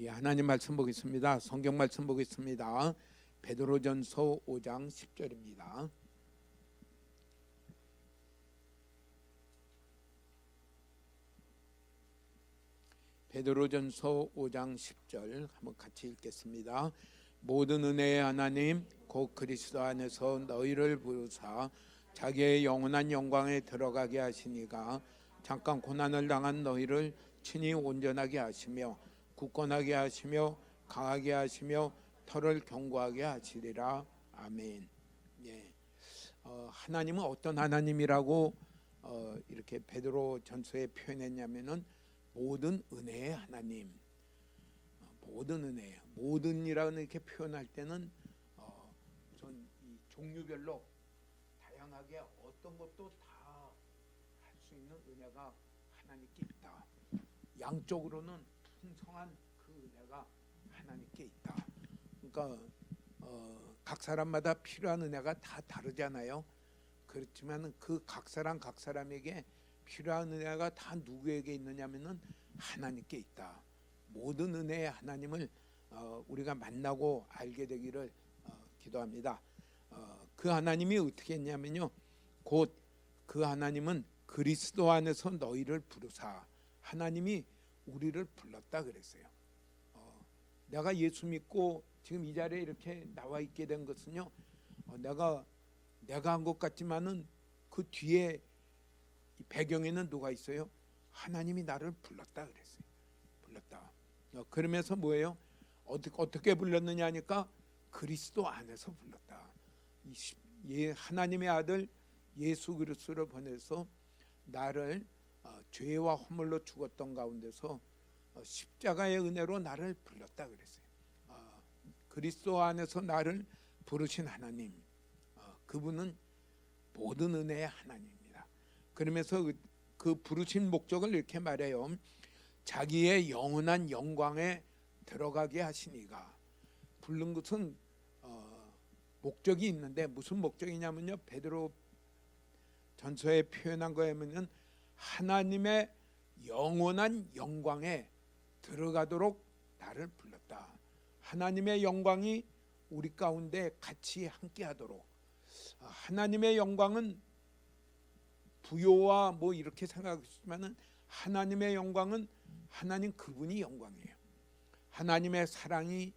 예, 하나님 말씀 보겠습니다. 성경 말씀 보겠습니다. 베드로전서 5장 10절입니다. 베드로전서 5장 10절 한번 같이 읽겠습니다. 모든 은혜의 하나님 곧 그리스도 안에서 너희를 부르사 자기의 영원한 영광에 들어가게 하시니가 잠깐 고난을 당한 너희를 친히 온전하게 하시며 굳건하게 하시며 강하게 하시며 털을 견고하게 하시리라. 아멘. 예. 하나님은 어떤 하나님이라고 이렇게 베드로전서에 표현했냐면은 모든 은혜의 하나님. 모든 은혜, 모든이라는 이렇게 표현할 때는 우선 이 종류별로 다양하게 어떤 것도 다 할 수 있는 은혜가 하나님께 있다. 양쪽으로는 풍성한 그 은혜가 하나님께 있다. 그러니까 각 사람마다 필요한 은혜가 다 다르잖아요. 그렇지만 그 각 사람에게 필요한 은혜가 다 누구에게 있느냐면은 하나님께 있다. 모든 은혜의 하나님을 우리가 만나고 알게 되기를 기도합니다. 그 하나님이 어떻게 했냐면요, 곧 그 하나님은 그리스도 안에서 너희를 부르사, 하나님이 우리를 불렀다 그랬어요. 내가 예수 믿고 지금 이 자리에 이렇게 나와 있게 된 것은요, 내가 한 것 같지만은 그 뒤에 배경에는 누가 있어요? 하나님이 나를 불렀다 그랬어요. 불렀다. 그러면서 뭐예요? 어떻게 불렀느냐 하니까 그리스도 안에서 불렀다. 하나님의 아들 예수 그리스도를 보내서 나를 죄와 허물로 죽었던 가운데서 십자가의 은혜로 나를 불렀다 그랬어요. 그리스도 안에서 나를 부르신 하나님, 그분은 모든 은혜의 하나님입니다. 그러면서 그 부르신 목적을 이렇게 말해요. 자기의 영원한 영광에 들어가게 하시니가. 부른 것은 목적이 있는데 무슨 목적이냐면요, 베드로 전서에 표현한 거에는 하나님의 영원한 영광에 들어가도록 나를 불렀다. 하나님의 영광이 우리 가운데 같이 함께하도록. 하나님의 영광은 부요와 뭐 이렇게 생각하시지만은 하나님의 영광은 하나님 그분이 영광이에요. 하나님의 사랑이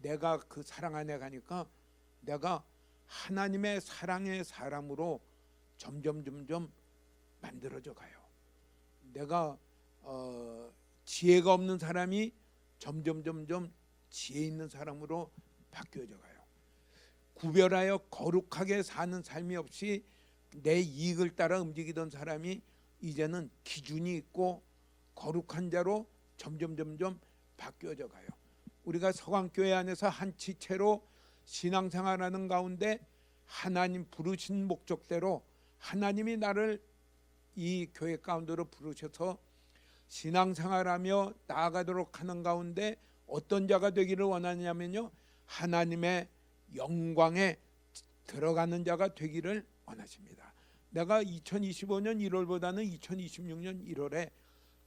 내가 그 사랑 안에 가니까 내가 하나님의 사랑의 사람으로 점점 만들어져 가요. 내가 지혜가 없는 사람이 점점 지혜 있는 사람으로 바뀌어져 가요. 구별하여 거룩하게 사는 삶이 없이 내 이익을 따라 움직이던 사람이 이제는 기준이 있고 거룩한 자로 점점 바뀌어져 가요. 우리가 서강교회 안에서 한 지체로 신앙생활하는 가운데 하나님 부르신 목적대로 하나님이 나를 이 교회 가운데로 부르셔서 신앙생활하며 나아가도록 하는 가운데 어떤 자가 되기를 원하냐면요, 하나님의 영광에 들어가는 자가 되기를 원하십니다. 내가 2025년 1월보다는 2026년 1월에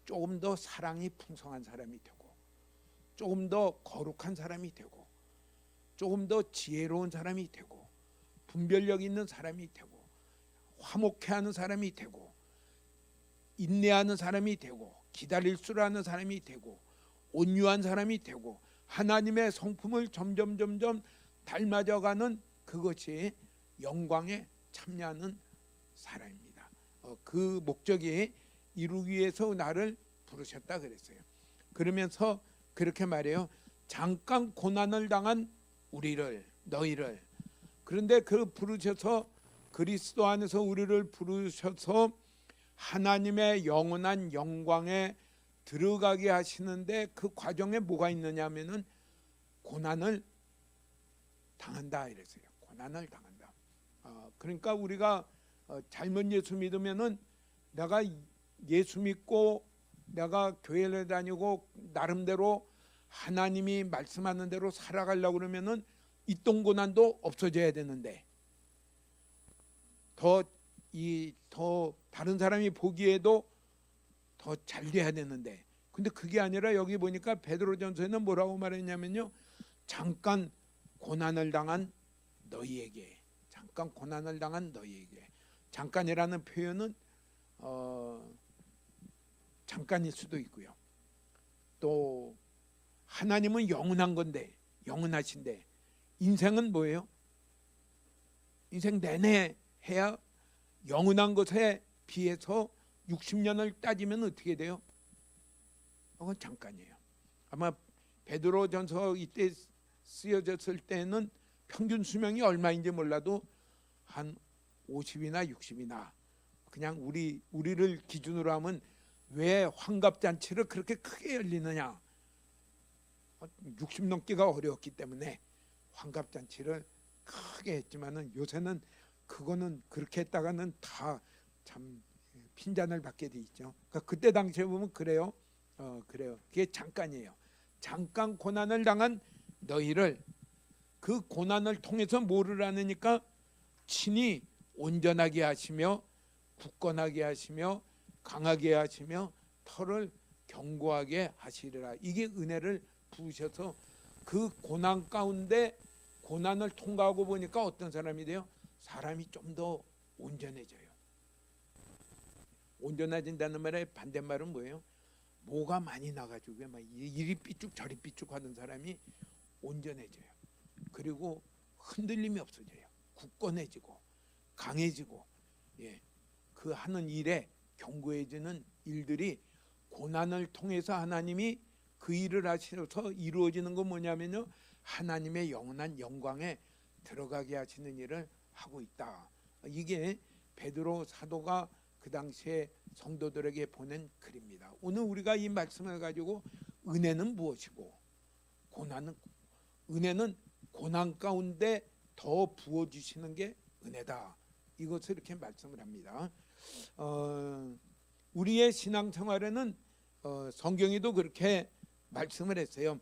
조금 더 사랑이 풍성한 사람이 되고, 조금 더 거룩한 사람이 되고, 조금 더 지혜로운 사람이 되고, 분별력 있는 사람이 되고, 화목해하는 사람이 되고, 인내하는 사람이 되고, 기다릴 줄 아는 사람이 되고, 온유한 사람이 되고, 하나님의 성품을 점점 닮아져가는 그것이 영광에 참여하는 사람입니다. 그 목적이 이루기 위해서 나를 부르셨다 그랬어요. 그러면서 그렇게 말해요. 잠깐 고난을 당한 우리를, 너희를. 그런데 그 부르셔서 그리스도 안에서 우리를 부르셔서 하나님의 영원한 영광에 들어가게 하시는데 그 과정에 뭐가 있느냐 하면은 고난을 당한다 이랬어요. 고난을 당한다. 그러니까 우리가 잘못 예수 믿으면은 내가 예수 믿고 내가 교회를 다니고 나름대로 하나님이 말씀하는 대로 살아가려고 그러면은 있던 고난도 없어져야 되는데 더 다른 사람이 보기에도 더 잘 돼야 되는데 근데 그게 아니라 여기 보니까 베드로전서에는 뭐라고 말했냐면요, 잠깐 고난을 당한 너희에게, 잠깐 고난을 당한 너희에게. 잠깐이라는 표현은 잠깐일 수도 있고요, 또 하나님은 영원한 건데, 영원하신데 인생은 뭐예요? 인생 내내 해야 영원한 것에 비해서 60년을 따지면 어떻게 돼요? 그건 잠깐이에요. 아마 베드로전서 이때 쓰여졌을 때는 평균 수명이 얼마인지 몰라도 한 50이나 60이나, 그냥 우리를 기준으로 하면 왜 환갑잔치를 그렇게 크게 열리느냐, 60 넘기가 어려웠기 때문에 환갑잔치를 크게 했지만은 요새는 그거는 그렇게 했다가는 다 참 핀잔을 받게 돼 있죠. 그러니까 그때 당시에 보면 그래요. 그래요. 그게 잠깐이에요. 잠깐 고난을 당한 너희를, 그 고난을 통해서 뭐를 하느니까 친히 온전하게 하시며 굳건하게 하시며 강하게 하시며 터를 견고하게 하시리라. 이게 은혜를 부으셔서 그 고난 가운데 고난을 통과하고 보니까 어떤 사람이 돼요? 사람이 좀 더 온전해져요. 온전해진다는 말의 반대말은 뭐예요? 뭐가 많이 나가지고 막 이리 삐쭉 저리 삐쭉 하는 사람이 온전해져요. 그리고 흔들림이 없어져요. 굳건해지고 강해지고, 그 하는 일에 견고해지는 일들이 고난을 통해서 하나님이 그 일을 하셔서 이루어지는 건 뭐냐면요, 하나님의 영원한 영광에 들어가게 하시는 일을 하고 있다. 이게 베드로 사도가 그 당시에 성도들에게 보낸 글입니다. 오늘 우리가 이 말씀을 가지고 은혜는 무엇이고 은혜는 고난 가운데 더 부어주시는 게 은혜다, 이것을 이렇게 말씀을 합니다. 우리의 신앙생활에는 성경에도 그렇게 말씀을 했어요.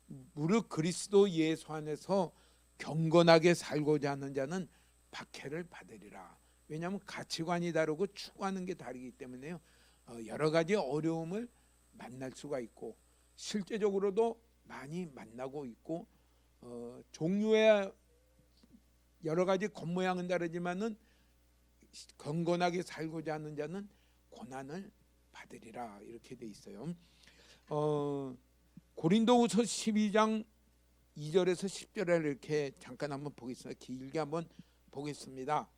무릇 그리스도 예수 안에서 경건하게 살고자 하는 자는 박해를 받으리라. 왜냐하면 가치관이 다르고 추구하는 게 다르기 때문에요, 여러 가지 어려움을 만날 수가 있고 실제적으로도 많이 만나고 있고, 종류의 여러 가지 겉모양은 다르지만은 경건하게 살고자 하는 자는 고난을 받으리라, 이렇게 돼 있어요. 고린도후서 12장 2절에서 10절을 이렇게 잠깐 한번 보겠습니다. 길게 한번 보겠습니다.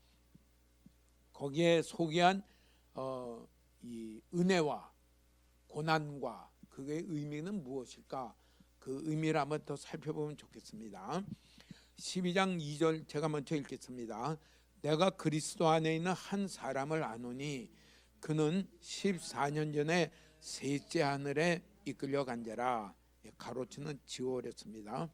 거기에 소개한 이 은혜와 고난과 그의 의미는 무엇일까? 그 의미를 한번 더 살펴보면 좋겠습니다. 12장 2절 제가 먼저 읽겠습니다. 내가 그리스도 안에 있는 한 사람을 아노니 그는 14년 전에 셋째 하늘에 이끌려간 자라. 가로치는 지워버렸습니다.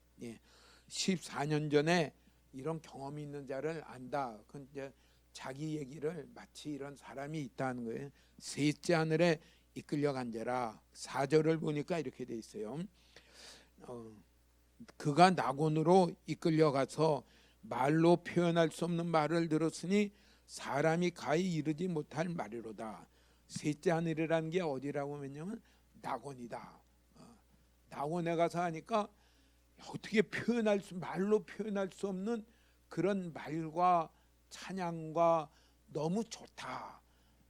14년 전에 이런 경험이 있는 자를 안다. 그건 이제 자기 얘기를 마치 이런 사람이 있다는 거예요. 셋째 하늘에 이끌려간 자라. 4절을 보니까 이렇게 돼 있어요. 그가 낙원으로 이끌려가서 말로 표현할 수 없는 말을 들었으니 사람이 가히 이르지 못할 말이로다. 셋째 하늘이라는 게 어디라고 하면요, 낙원이다. 낙원에 가서 하니까 어떻게 말로 표현할 수 없는 그런 말과 찬양과 너무 좋다,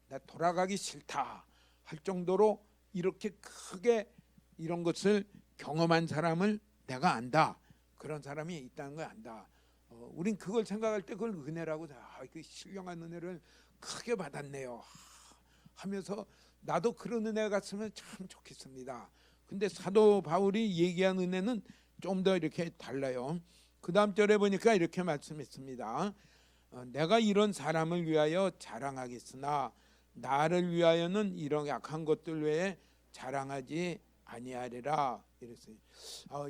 나 돌아가기 싫다 할 정도로 이렇게 크게 이런 것을 경험한 사람을 내가 안다. 그런 사람이 있다는 걸 안다. 우린 그걸 생각할 때 그걸 은혜라고, 그 신령한 은혜를 크게 받았네요 하면서 나도 그런 은혜가 갔으면 참 좋겠습니다. 근데 사도 바울이 얘기한 은혜는 좀 더 이렇게 달라요. 그 다음 절에 보니까 이렇게 말씀했습니다. 내가 이런 사람을 위하여 자랑하겠으나 나를 위하여는 이런 약한 것들 외에 자랑하지 아니하리라. 이랬어요.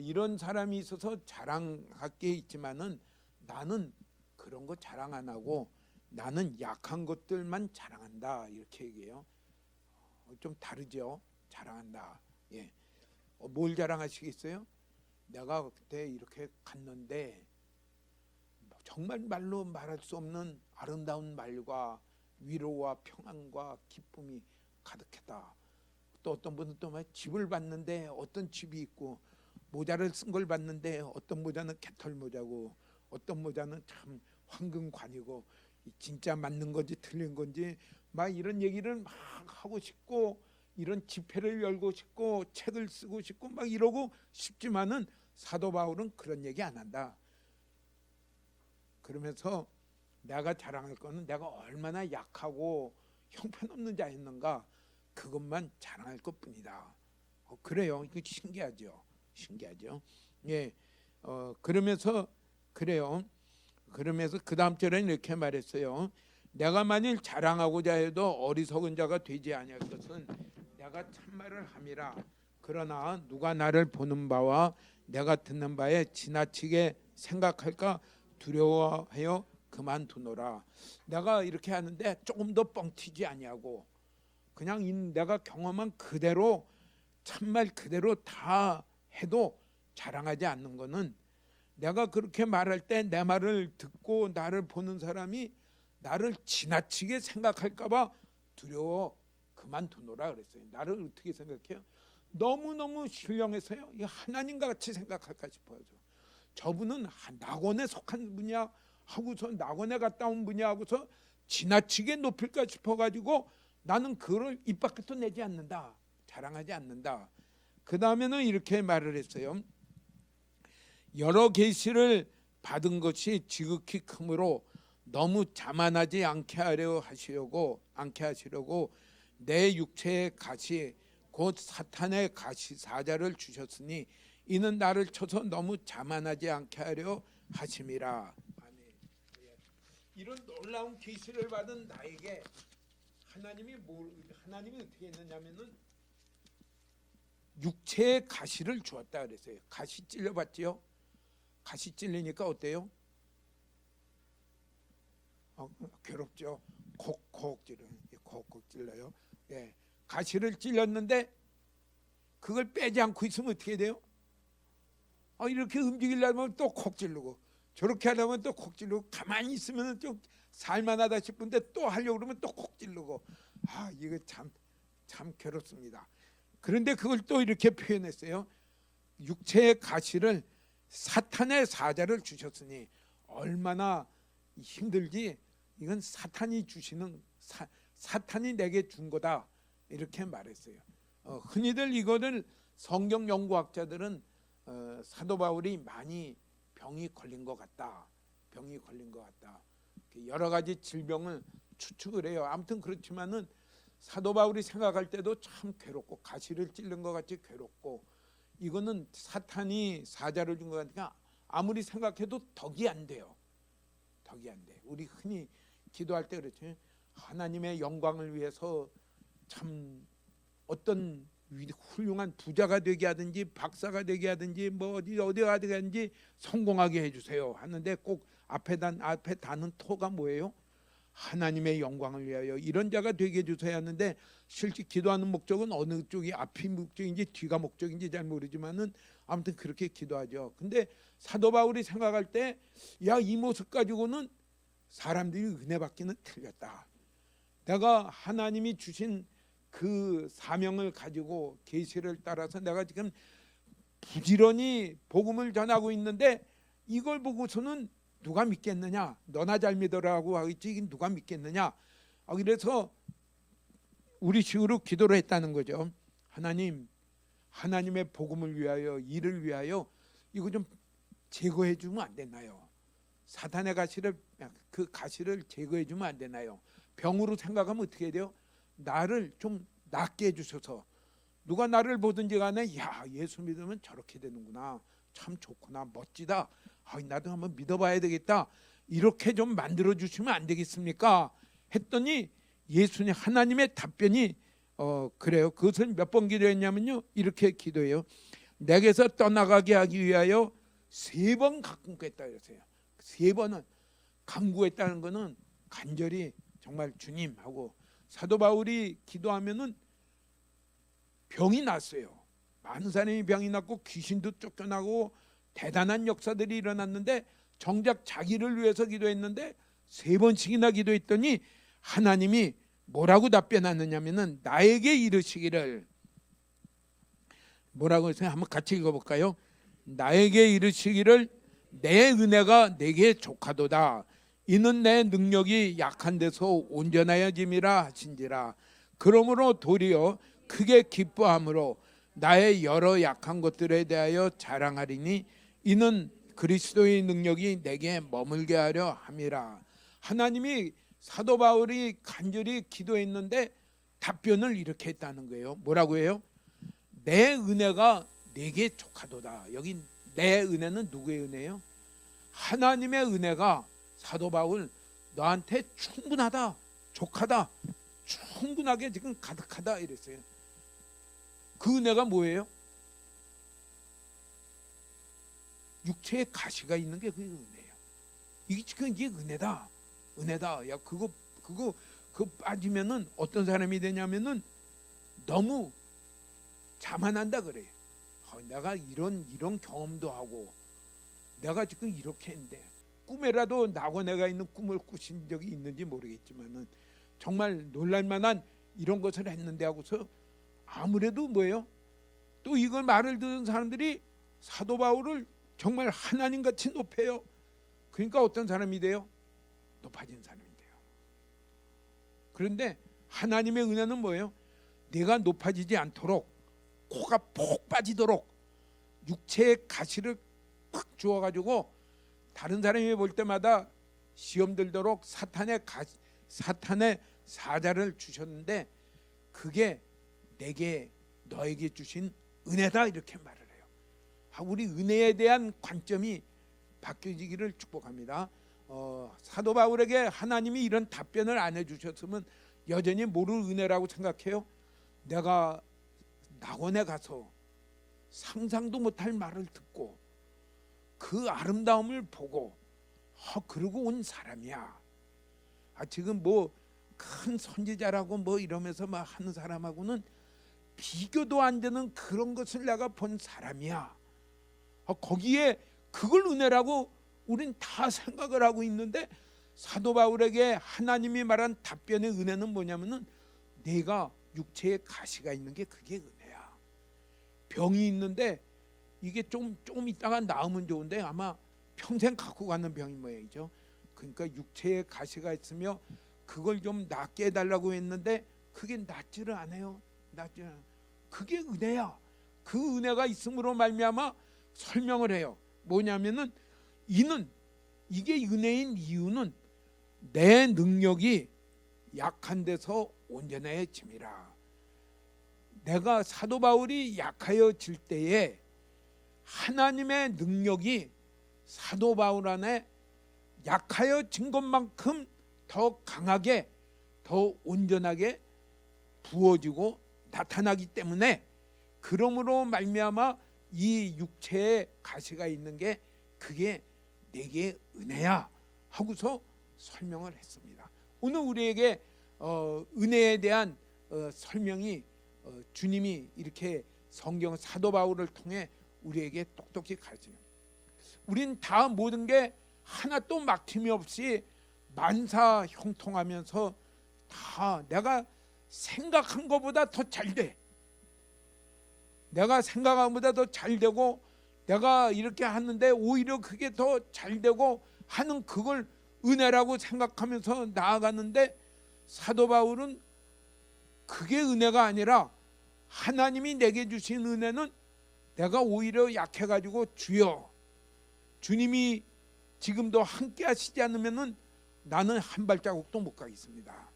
이런 사람이 있어서 자랑할 게 있지만은 나는 그런 거 자랑 안 하고 나는 약한 것들만 자랑한다, 이렇게 얘기해요. 좀 다르죠. 자랑한다. 뭘 자랑하시겠어요? 내가 그때 이렇게 갔는데 정말 말로 말할 수 없는 아름다운 말과 위로와 평안과 기쁨이 가득했다. 또 어떤 분은 또 막 집을 봤는데 어떤 집이 있고 모자를 쓴 걸 봤는데 어떤 모자는 개털 모자고 어떤 모자는 참 황금관이고 진짜 맞는 건지 틀린 건지 막 이런 얘기를 막 하고 싶고 이런 집회를 열고 싶고 책을 쓰고 싶고 막 이러고 싶지만은 사도 바울은 그런 얘기 안 한다. 그러면서 내가 자랑할 거는 내가 얼마나 약하고 형편없는 자였는가 그것만 자랑할 것뿐이다. 그래요. 이거 신기하죠. 예, 그러면서 그래요. 그러면서 그 다음 절에는 이렇게 말했어요. 내가 만일 자랑하고자 해도 어리석은 자가 되지 아니할 것은 내가 참말을 함이라. 그러나 누가 나를 보는 바와 내가 듣는 바에 지나치게 생각할까 두려워하여 그만두노라. 내가 이렇게 하는데 조금 더 뻥튀지 아니하고 그냥 내가 경험한 그대로 참말 그대로 다 해도 자랑하지 않는 거는 내가 그렇게 말할 때 내 말을 듣고 나를 보는 사람이 나를 지나치게 생각할까 봐 두려워 그만두노라 그랬어요. 나를 어떻게 생각해요? 너무너무 신령해서요. 이 하나님과 같이 생각할까 싶어요. 저분은 낙원에 속한 분이야 하고서 낙원에 갔다 온 분이야 하고서 지나치게 높일까 싶어가지고 나는 그걸 입 밖에서 내지 않는다. 자랑하지 않는다. 그 다음에는 이렇게 말을 했어요. 여러 계시를 받은 것이 지극히 크므로 너무 자만하지 않게 하시려고 내 육체의 가시 곧 사탄의 가시 사자를 주셨으니 이는 나를 쳐서 너무 자만하지 않게 하려 하심이라. 아멘. 이런 놀라운 계시를 받은 나에게 하나님이 어떻게 했느냐면은 육체의 가시를 주었다 그랬어요. 가시 찔려봤지요? 가시 찔리니까 어때요? 괴롭죠. 콕콕 찔러요. 예, 가시를 찔렸는데 그걸 빼지 않고 있으면 어떻게 돼요? 이렇게 움직이려면 또 콕 찔르고 저렇게 하려면 또 콕 찔르고 가만히 있으면 좀 살만하다 싶은데 또 하려고 그러면 또 콕 찔르고 이거 참 괴롭습니다. 그런데 그걸 또 이렇게 표현했어요. 육체의 가시를 사탄의 사자를 주셨으니 얼마나 힘들지. 이건 사탄이 주시는 사탄이 내게 준 거다 이렇게 말했어요. 흔히들 이거를 성경 연구학자들은 사도 바울이 많이 병이 걸린 것 같다. 여러 가지 질병을 추측을 해요. 아무튼 그렇지만은 사도 바울이 생각할 때도 참 괴롭고 가시를 찔른 것 같이 괴롭고 이거는 사탄이 사자를 준 것 같으니까 아무리 생각해도 덕이 안 돼요. 우리 흔히 기도할 때 그렇죠. 하나님의 영광을 위해서 참 어떤 훌륭한 부자가 되게 하든지 박사가 되게 하든지 뭐 어디 가게 하든지 성공하게 해주세요 하는데 꼭 앞에 다는 토가 뭐예요? 하나님의 영광을 위하여 이런 자가 되게 해주세요 하는데 실제 기도하는 목적은 어느 쪽이 앞이 목적인지 뒤가 목적인지 잘 모르지만은 아무튼 그렇게 기도하죠. 근데 사도 바울이 생각할 때 이 모습 가지고는 사람들이 은혜 받기는 틀렸다. 내가 하나님이 주신 그 사명을 가지고 계시를 따라서 내가 지금 부지런히 복음을 전하고 있는데 이걸 보고서는 누가 믿겠느냐? 너나 잘 믿어라고 하겠지 누가 믿겠느냐? 그래서 우리 식으로 기도를 했다는 거죠. 하나님의 복음을 위하여 일을 위하여 이거 좀 제거해 주면 안 되나요? 사탄의 그 가시를 제거해 주면 안 되나요? 병으로 생각하면 어떻게 돼요? 나를 좀 낫게 해주셔서 누가 나를 보든지 간에 예수 믿으면 저렇게 되는구나, 참 좋구나, 멋지다, 나도 한번 믿어봐야 되겠다, 이렇게 좀 만들어 주시면 안 되겠습니까? 했더니 예수님 하나님의 답변이 그래요. 그것을 몇 번 기도했냐면요, 이렇게 기도해요. 내게서 떠나가게 하기 위하여 3번 간구했다 그랬어요. 3번은 간구했다는 것은 간절히 정말 주님하고. 사도 바울이 기도하면은 병이 났어요. 많은 사람이 병이 났고 귀신도 쫓겨나고 대단한 역사들이 일어났는데 정작 자기를 위해서 기도했는데 3번씩이나 기도했더니 하나님이 뭐라고 답변하느냐면은 나에게 이르시기를 뭐라고 했어요? 한번 같이 읽어볼까요? 나에게 이르시기를 내 은혜가 내게 족하도다. 이는 내 능력이 약한 데서 온전하여짐이라 하신지라. 그러므로 도리어 크게 기뻐함으로 나의 여러 약한 것들에 대하여 자랑하리니 이는 그리스도의 능력이 내게 머물게 하려 함이라. 하나님이 사도 바울이 간절히 기도했는데 답변을 이렇게 했다는 거예요. 뭐라고 해요? 내 은혜가 내게 족하도다. 여기 내 은혜는 누구의 은혜예요? 하나님의 은혜가 사도 바울 너한테 충분하다, 족하다, 충분하게 지금 가득하다 이랬어요. 그 은혜가 뭐예요? 육체에 가시가 있는 게 그 은혜예요. 이게 지금 이게 은혜다, 은혜다. 야 그거 빠지면은 어떤 사람이 되냐면은 너무 자만한다 그래요. 내가 이런 경험도 하고 내가 지금 이렇게 했는데 꿈에라도 낙원에가 있는 꿈을 꾸신 적이 있는지 모르겠지만은 정말 놀랄만한 이런 것을 했는데 하고서 아무래도 뭐예요? 또 이걸 말을 듣는 사람들이 사도 바울을 정말 하나님같이 높여요. 그러니까 어떤 사람이 돼요? 높아진 사람이 돼요. 그런데 하나님의 은혜는 뭐예요? 내가 높아지지 않도록 코가 폭 빠지도록 육체의 가시를 팍 주어가지고 다른 사람이 볼 때마다 시험 들도록 사탄의 사자를 주셨는데 그게 너에게 주신 은혜다 이렇게 말을 해요. 우리 은혜에 대한 관점이 바뀌어지기를 축복합니다. 사도 바울에게 하나님이 이런 답변을 안 해주셨으면 여전히 모를 은혜라고 생각해요. 내가 낙원에 가서 상상도 못할 말을 듣고 그 아름다움을 보고 그러고 온 사람이야. 지금 뭐 큰 선지자라고 뭐 이러면서 막 하는 사람하고는 비교도 안 되는 그런 것을 내가 본 사람이야. 거기에 그걸 은혜라고 우린 다 생각을 하고 있는데 사도 바울에게 하나님이 말한 답변의 은혜는 뭐냐면은 내가 육체에 가시가 있는 게 그게 은혜야. 병이 있는데 이게 조금 있다가 나으면 좋은데 아마 평생 갖고 가는 병인 모양이죠. 그러니까 육체에 가시가 있으며 그걸 좀 낫게 해달라고 했는데 그게 낫지를 않아요. 그게 은혜야. 그 은혜가 있음으로 말미암아 설명을 해요. 뭐냐면은 이게 은혜인 이유는 내 능력이 약한 데서 온전해짐이라. 내가 사도 바울이 약하여질 때에 하나님의 능력이 사도 바울 안에 약하여진 것만큼 더 강하게 더 온전하게 부어지고 나타나기 때문에 그러므로 말미암아 이 육체에 가시가 있는 게 그게 내게 은혜야 하고서 설명을 했습니다. 오늘 우리에게 은혜에 대한 설명이 주님이 이렇게 성경 사도 바울을 통해 우리에게 똑똑히 가르칩니다. 우린 다 모든 게 하나도 막힘이 없이 만사 형통하면서 다 내가 생각한 것보다 더 잘 돼. 내가 생각한 것보다 더 잘 되고 내가 이렇게 하는데 오히려 그게 더 잘 되고 하는 그걸 은혜라고 생각하면서 나아가는데 사도 바울은 그게 은혜가 아니라 하나님이 내게 주신 은혜는 내가 오히려 약해가지고 주님이 지금도 함께 하시지 않으면은 나는 한 발자국도 못 가겠습니다.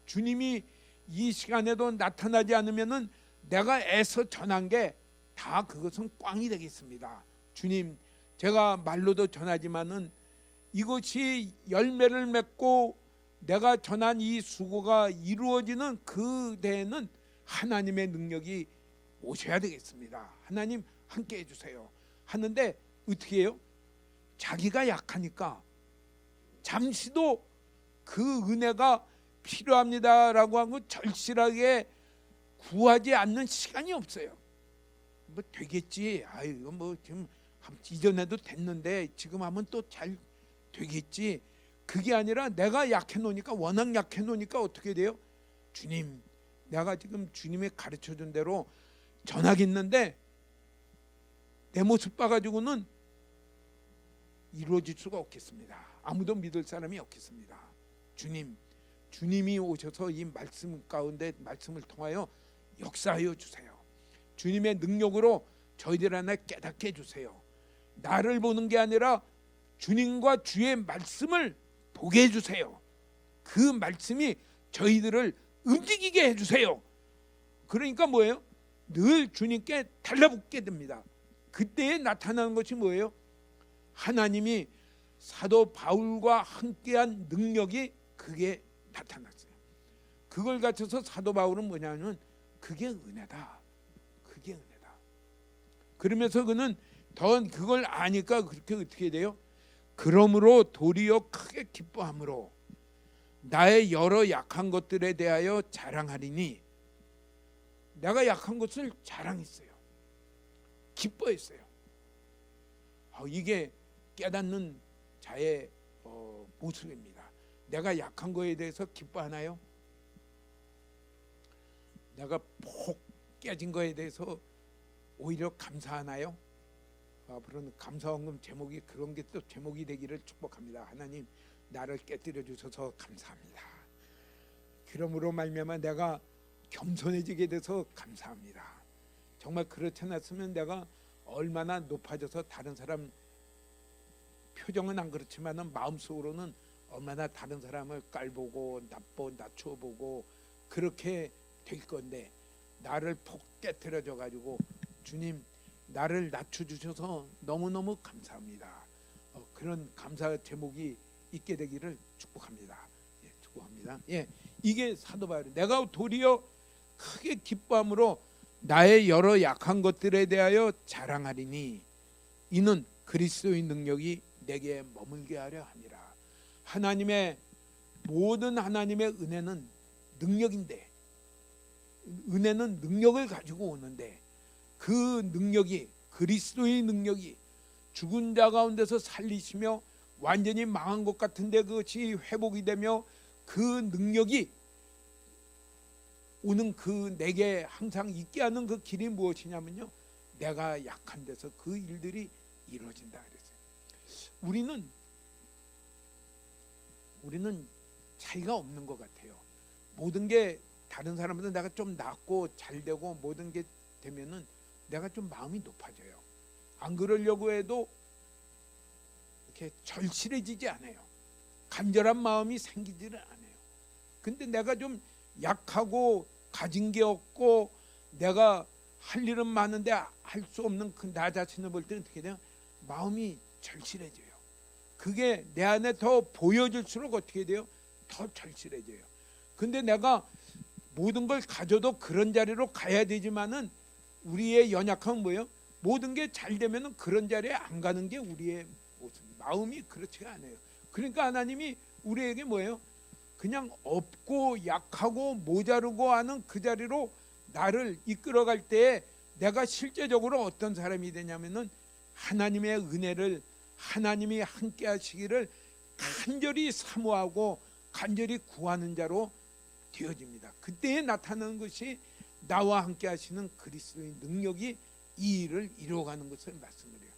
주님이 이 시간에도 나타나지 않으면은 내가 애써 전한 게 다 그것은 꽝이 되겠습니다. 주님, 제가 말로도 전하지만은 이것이 열매를 맺고 내가 전한 이 수고가 이루어지는 그 데에는 하나님의 능력이 오셔야 되겠습니다. 하나님 함께 해주세요. 하는데 어떻게 해요? 자기가 약하니까 잠시도 그 은혜가 필요합니다라고 하고 절실하게 구하지 않는 시간이 없어요. 뭐 되겠지. 이거 뭐 지금 이전에도 됐는데 지금 하면 또 잘 되겠지. 그게 아니라 내가 약해 놓으니까 워낙 약해 놓으니까 어떻게 돼요? 주님, 내가 지금 주님이 가르쳐준 대로 전하겠는데 내 모습 봐가지고는 이루어질 수가 없겠습니다. 아무도 믿을 사람이 없겠습니다. 주님이 오셔서 이 말씀 가운데 말씀을 통하여 역사하여 주세요. 주님의 능력으로 저희들 안에 깨닫게 해주세요. 나를 보는 게 아니라 주님과 주의 말씀을 보게 해주세요. 그 말씀이 저희들을 움직이게 해주세요. 그러니까 뭐예요? 늘 주님께 달라붙게 됩니다. 그때에 나타나는 것이 뭐예요? 하나님이 사도 바울과 함께한 능력이 그게 나타났어요. 그걸 갖춰서 사도 바울은 뭐냐면 그게 은혜다. 그게 은혜다. 그러면서 그는 더 그걸 아니까 그렇게 어떻게 돼요? 그러므로 도리어 크게 기뻐함으로 나의 여러 약한 것들에 대하여 자랑하리니, 내가 약한 것을 자랑했어요. 기뻐했어요. 이게 깨닫는 자의 모습입니다. 내가 약한 거에 대해서 기뻐하나요? 내가 폭 깨진 거에 대해서 오히려 감사하나요? 앞으로는 감사헌금 제목이 그런 게 또 제목이 되기를 축복합니다. 하나님, 나를 깨뜨려 주셔서 감사합니다. 그러므로 말미암아 내가 겸손해지게 돼서 감사합니다. 정말 그렇지 않았으면 내가 얼마나 높아져서 다른 사람, 표정은 안 그렇지만은 마음속으로는 얼마나 다른 사람을 깔보고 낮춰보고 그렇게 될 건데, 나를 폭 깨트려져 가지고 주님 나를 낮춰주셔서 너무너무 감사합니다. 그런 감사 제목이 있게 되기를 축복합니다. 축복합니다. 이게 사도 바울이 내가 도리어 크게 기뻐함으로 나의 여러 약한 것들에 대하여 자랑하리니 이는 그리스도의 능력이 내게 머물게 하려 함이라. 하나님의 모든 하나님의 은혜는 능력인데, 은혜는 능력을 가지고 오는데, 그 능력이, 그리스도의 능력이 죽은 자 가운데서 살리시며 완전히 망한 것 같은데 그것이 회복이 되며 그 능력이 오는 그 내게 항상 있게 하는 그 길이 무엇이냐면요, 내가 약한 데서 그 일들이 이루어진다 그랬어요. 우리는 차이가 없는 것 같아요. 모든 게 다른 사람보다 내가 좀 낫고 잘 되고 모든 게 되면은 내가 좀 마음이 높아져요. 안 그러려고 해도 이렇게 절실해지지 않아요. 간절한 마음이 생기지를 않아요. 근데 내가 좀 약하고 가진 게 없고 내가 할 일은 많은데 할 수 없는 그 나 자신을 볼 때 어떻게 돼요? 마음이 절실해져요. 그게 내 안에 더 보여질수록 어떻게 돼요? 더 절실해져요. 근데 내가 모든 걸 가져도 그런 자리로 가야 되지만은 우리의 연약함은 뭐예요? 모든 게 잘 되면은 그런 자리에 안 가는 게 우리의 모습, 마음이 그렇지가 않아요. 그러니까 하나님이 우리에게 뭐예요? 그냥 없고 약하고 모자르고 하는 그 자리로 나를 이끌어갈 때에 내가 실제적으로 어떤 사람이 되냐면은 하나님의 은혜를, 하나님이 함께 하시기를 간절히 사모하고 간절히 구하는 자로 되어집니다. 그때에 나타나는 것이 나와 함께 하시는 그리스도의 능력이 이 일을 이루어가는 것을 말씀을 해요.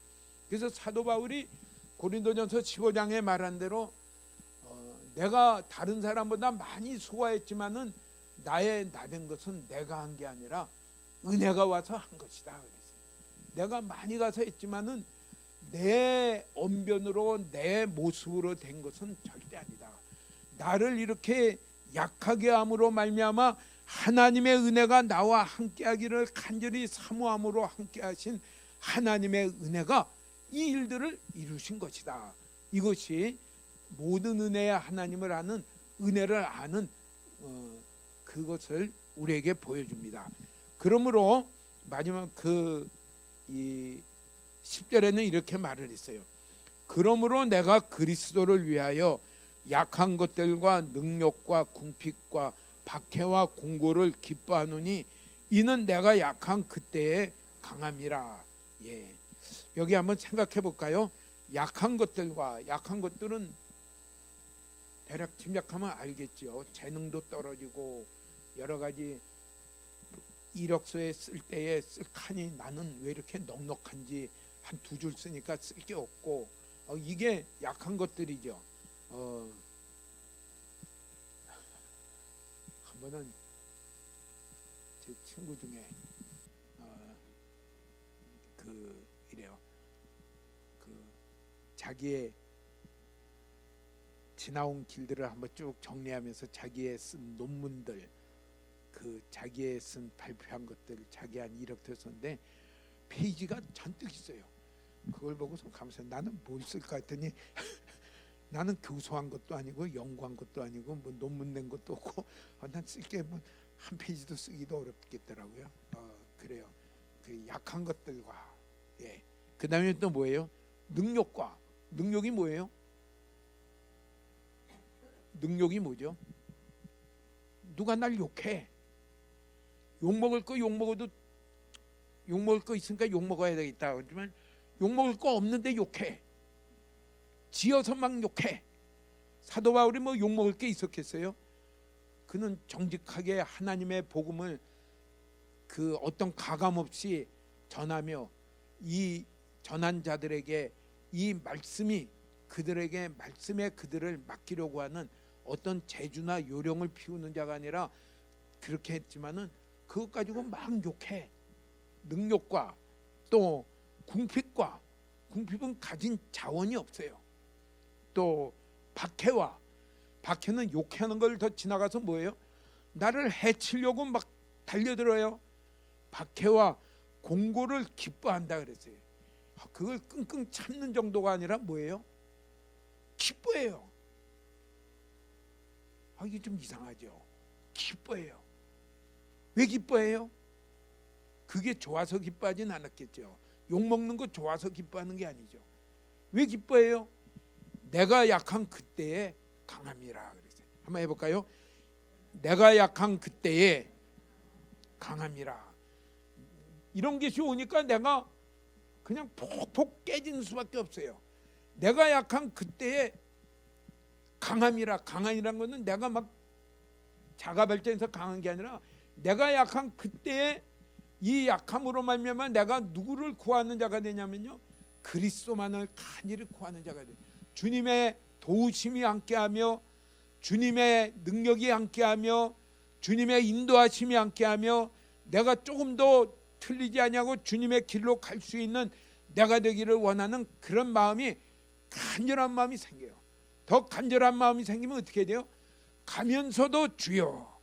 그래서 사도 바울이 고린도전서 15장에 말한 대로 내가 다른 사람보다 많이 수고했지만은 나의 나된 것은 내가 한 게 아니라 은혜가 와서 한 것이다 그랬어요. 내가 많이 가서 했지만은 내 언변으로 내 모습으로 된 것은 절대 아니다. 나를 이렇게 약하게 함으로 말미암아 하나님의 은혜가 나와 함께하기를 간절히 사모함으로 함께하신 하나님의 은혜가 이 일들을 이루신 것이다. 이것이 모든 은혜의 하나님을 아는, 은혜를 아는 그것을 우리에게 보여줍니다. 그러므로 마지막 이 10절에는 이렇게 말을 했어요. 그러므로 내가 그리스도를 위하여 약한 것들과 능력과 궁핍과 박해와 공고를 기뻐하노니 이는 내가 약한 그때의 강함이라. 여기 한번 생각해 볼까요? 약한 것들은 대략 짐작하면 알겠죠. 재능도 떨어지고 여러 가지 이력서에 쓸 때에 쓸 칸이 나는 왜 이렇게 넉넉한지 한 두 줄 쓰니까 쓸 게 없고 이게 약한 것들이죠. 한 번은 제 친구 중에 이래요. 자기의 지나온 길들을 한번 쭉 정리하면서 자기의 쓴 논문들, 자기의 쓴 발표한 것들, 자기 한 이력서 썼는데 페이지가 잔뜩 있어요. 그걸 보고서 감사. 나는 뭘 쓸까 했더니 나는 교수한 것도 아니고 연구한 것도 아니고 뭐 논문 낸 것도 없고 난 쓸 게 뭐 한 페이지도 쓰기도 어렵겠더라고요. 그래요. 그 약한 것들과 그 다음에 또 뭐예요? 능력과. 능력이 뭐예요? 능력이 뭐죠? 누가 날 욕해. 욕먹을 거 욕먹어도 욕먹을 거 있으니까 욕먹어야 되겠다. 하지만 욕먹을 거 없는데 욕해. 지어서 막 욕해. 사도 바울이 뭐 욕먹을 게 있었겠어요? 그는 정직하게 하나님의 복음을 어떤 가감 없이 전하며 이 전한 자들에게 이 말씀이 그들에게 말씀에 그들을 맡기려고 하는 어떤 재주나 요령을 피우는 자가 아니라 그렇게 했지만은 그것 가지고 막 욕해. 능력과 또 궁핍과, 궁핍은 가진 자원이 없어요. 또 박해는 욕하는 걸 더 지나가서 뭐예요? 나를 해치려고 막 달려들어요. 박해와 공고를 기뻐한다 그랬어요. 그걸 끙끙 참는 정도가 아니라 뭐예요? 기뻐해요. 이게 좀 이상하죠. 기뻐해요. 왜 기뻐해요? 그게 좋아서 기뻐하진 않았겠죠. 욕먹는 거 좋아서 기뻐하는 게 아니죠. 왜 기뻐해요? 내가 약한 그때에 강함이라 그랬어요. 한번 해볼까요? 내가 약한 그때에 강함이라. 이런 것이 오니까 내가 그냥 폭폭 깨지는 수밖에 없어요. 내가 약한 그때에 강함이라. 강함이란 것은 내가 막 자가 발전해서 강한 게 아니라 내가 약한 그때에 이 약함으로 말미암아 내가 누구를 구하는 자가 되냐면요, 그리스도만을 간절히 구하는 자가 돼요. 주님의 도우심이 함께하며 주님의 능력이 함께하며 주님의 인도하심이 함께하며 내가 조금 더 틀리지 아니하고 주님의 길로 갈 수 있는 내가 되기를 원하는 그런 마음이, 간절한 마음이 생겨요. 더 간절한 마음이 생기면 어떻게 돼요? 가면서도 주여,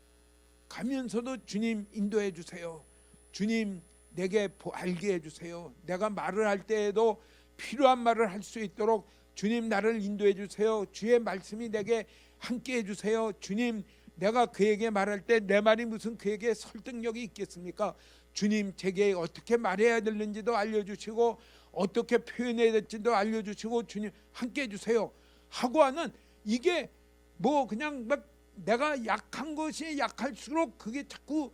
가면서도 주님 인도해 주세요. 주님 내게 알게 해주세요. 내가 말을 할 때에도 필요한 말을 할 수 있도록 주님 나를 인도해 주세요. 주의 말씀이 내게 함께 해주세요. 주님 내가 그에게 말할 때 내 말이 무슨 그에게 설득력이 있겠습니까? 주님 제게 어떻게 말해야 되는지도 알려주시고 어떻게 표현해야 될지도 알려주시고 주님 함께 해주세요 하고 하는, 이게 뭐 그냥 막 내가 약한 것이 약할수록 그게 자꾸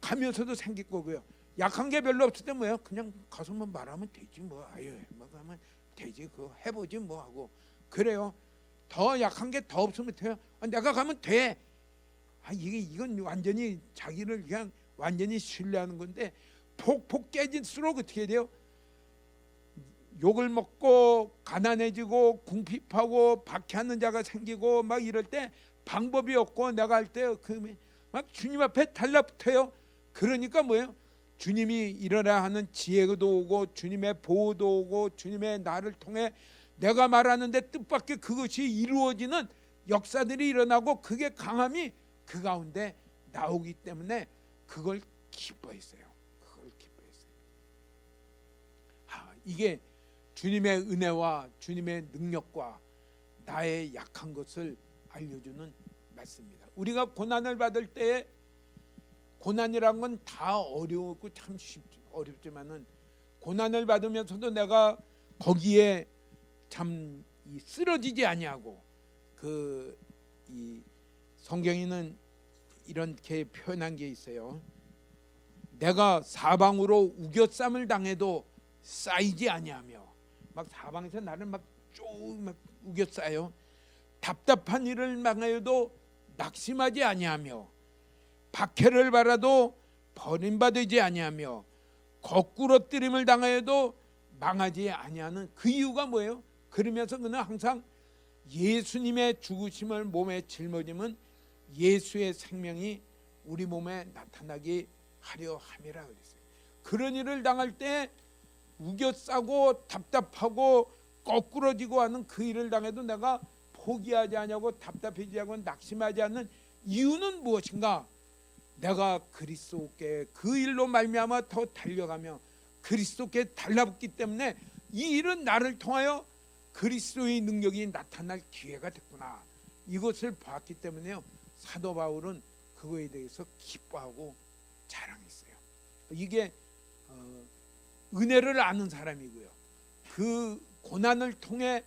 가면서도 생길 거고요. 약한 게 별로 없을 때 뭐예요? 그냥 가서만 말하면 되지 뭐, 아유 뭐 하면 되지, 그거 해보지 뭐 하고 그래요. 더 약한 게 더 없으면 돼요. 내가 가면 돼. 이건 완전히 자기를 그냥 완전히 신뢰하는 건데, 폭폭 깨질수록 어떻게 돼요? 욕을 먹고 가난해지고 궁핍하고 박해하는 자가 생기고 막 이럴 때 방법이 없고 내가 할 때 막 주님 앞에 달라붙어요. 그러니까 뭐예요? 주님이 일어나야 하는 지혜도 오고 주님의 보호도 오고 주님의 나를 통해 내가 말하는데 뜻밖의 그것이 이루어지는 역사들이 일어나고 그게 강함이 그 가운데 나오기 때문에 그걸 기뻐했어요. 그걸 기뻐했어요. 이게 주님의 은혜와 주님의 능력과 나의 약한 것을 알려주는 말씀입니다. 우리가 고난을 받을 때에, 고난이란 건 다 어려웠고 참 어렵지만은 고난을 받으면서도 내가 거기에 참 쓰러지지 아니하고, 이 성경에는 이렇게 표현한 게 있어요. 내가 사방으로 우겨쌈을 당해도 쌓이지 아니하며, 막 사방에서 나를 막 우겨싸요. 답답한 일을 당해도 낙심하지 아니하며, 박해를 받아도 버림받지 아니하며, 거꾸러뜨림을 당하여도 망하지 아니하는 그 이유가 뭐예요? 그러면서 그는 항상 예수님의 죽으심을 몸에 짊어지면 예수의 생명이 우리 몸에 나타나게 하려 함이라 그랬어요. 그런 일을 당할 때 우겨싸고 답답하고 거꾸러지고 하는 그 일을 당해도 내가 포기하지 않냐고 답답해지지 않고 낙심하지 않는 이유는 무엇인가? 내가 그리스도께 그 일로 말미암아 더 달려가며 그리스도께 달라붙기 때문에 이 일은 나를 통하여 그리스도의 능력이 나타날 기회가 됐구나. 이것을 봤기 때문에요. 사도 바울은 그거에 대해서 기뻐하고 자랑했어요. 이게 은혜를 아는 사람이고요. 그 고난을 통해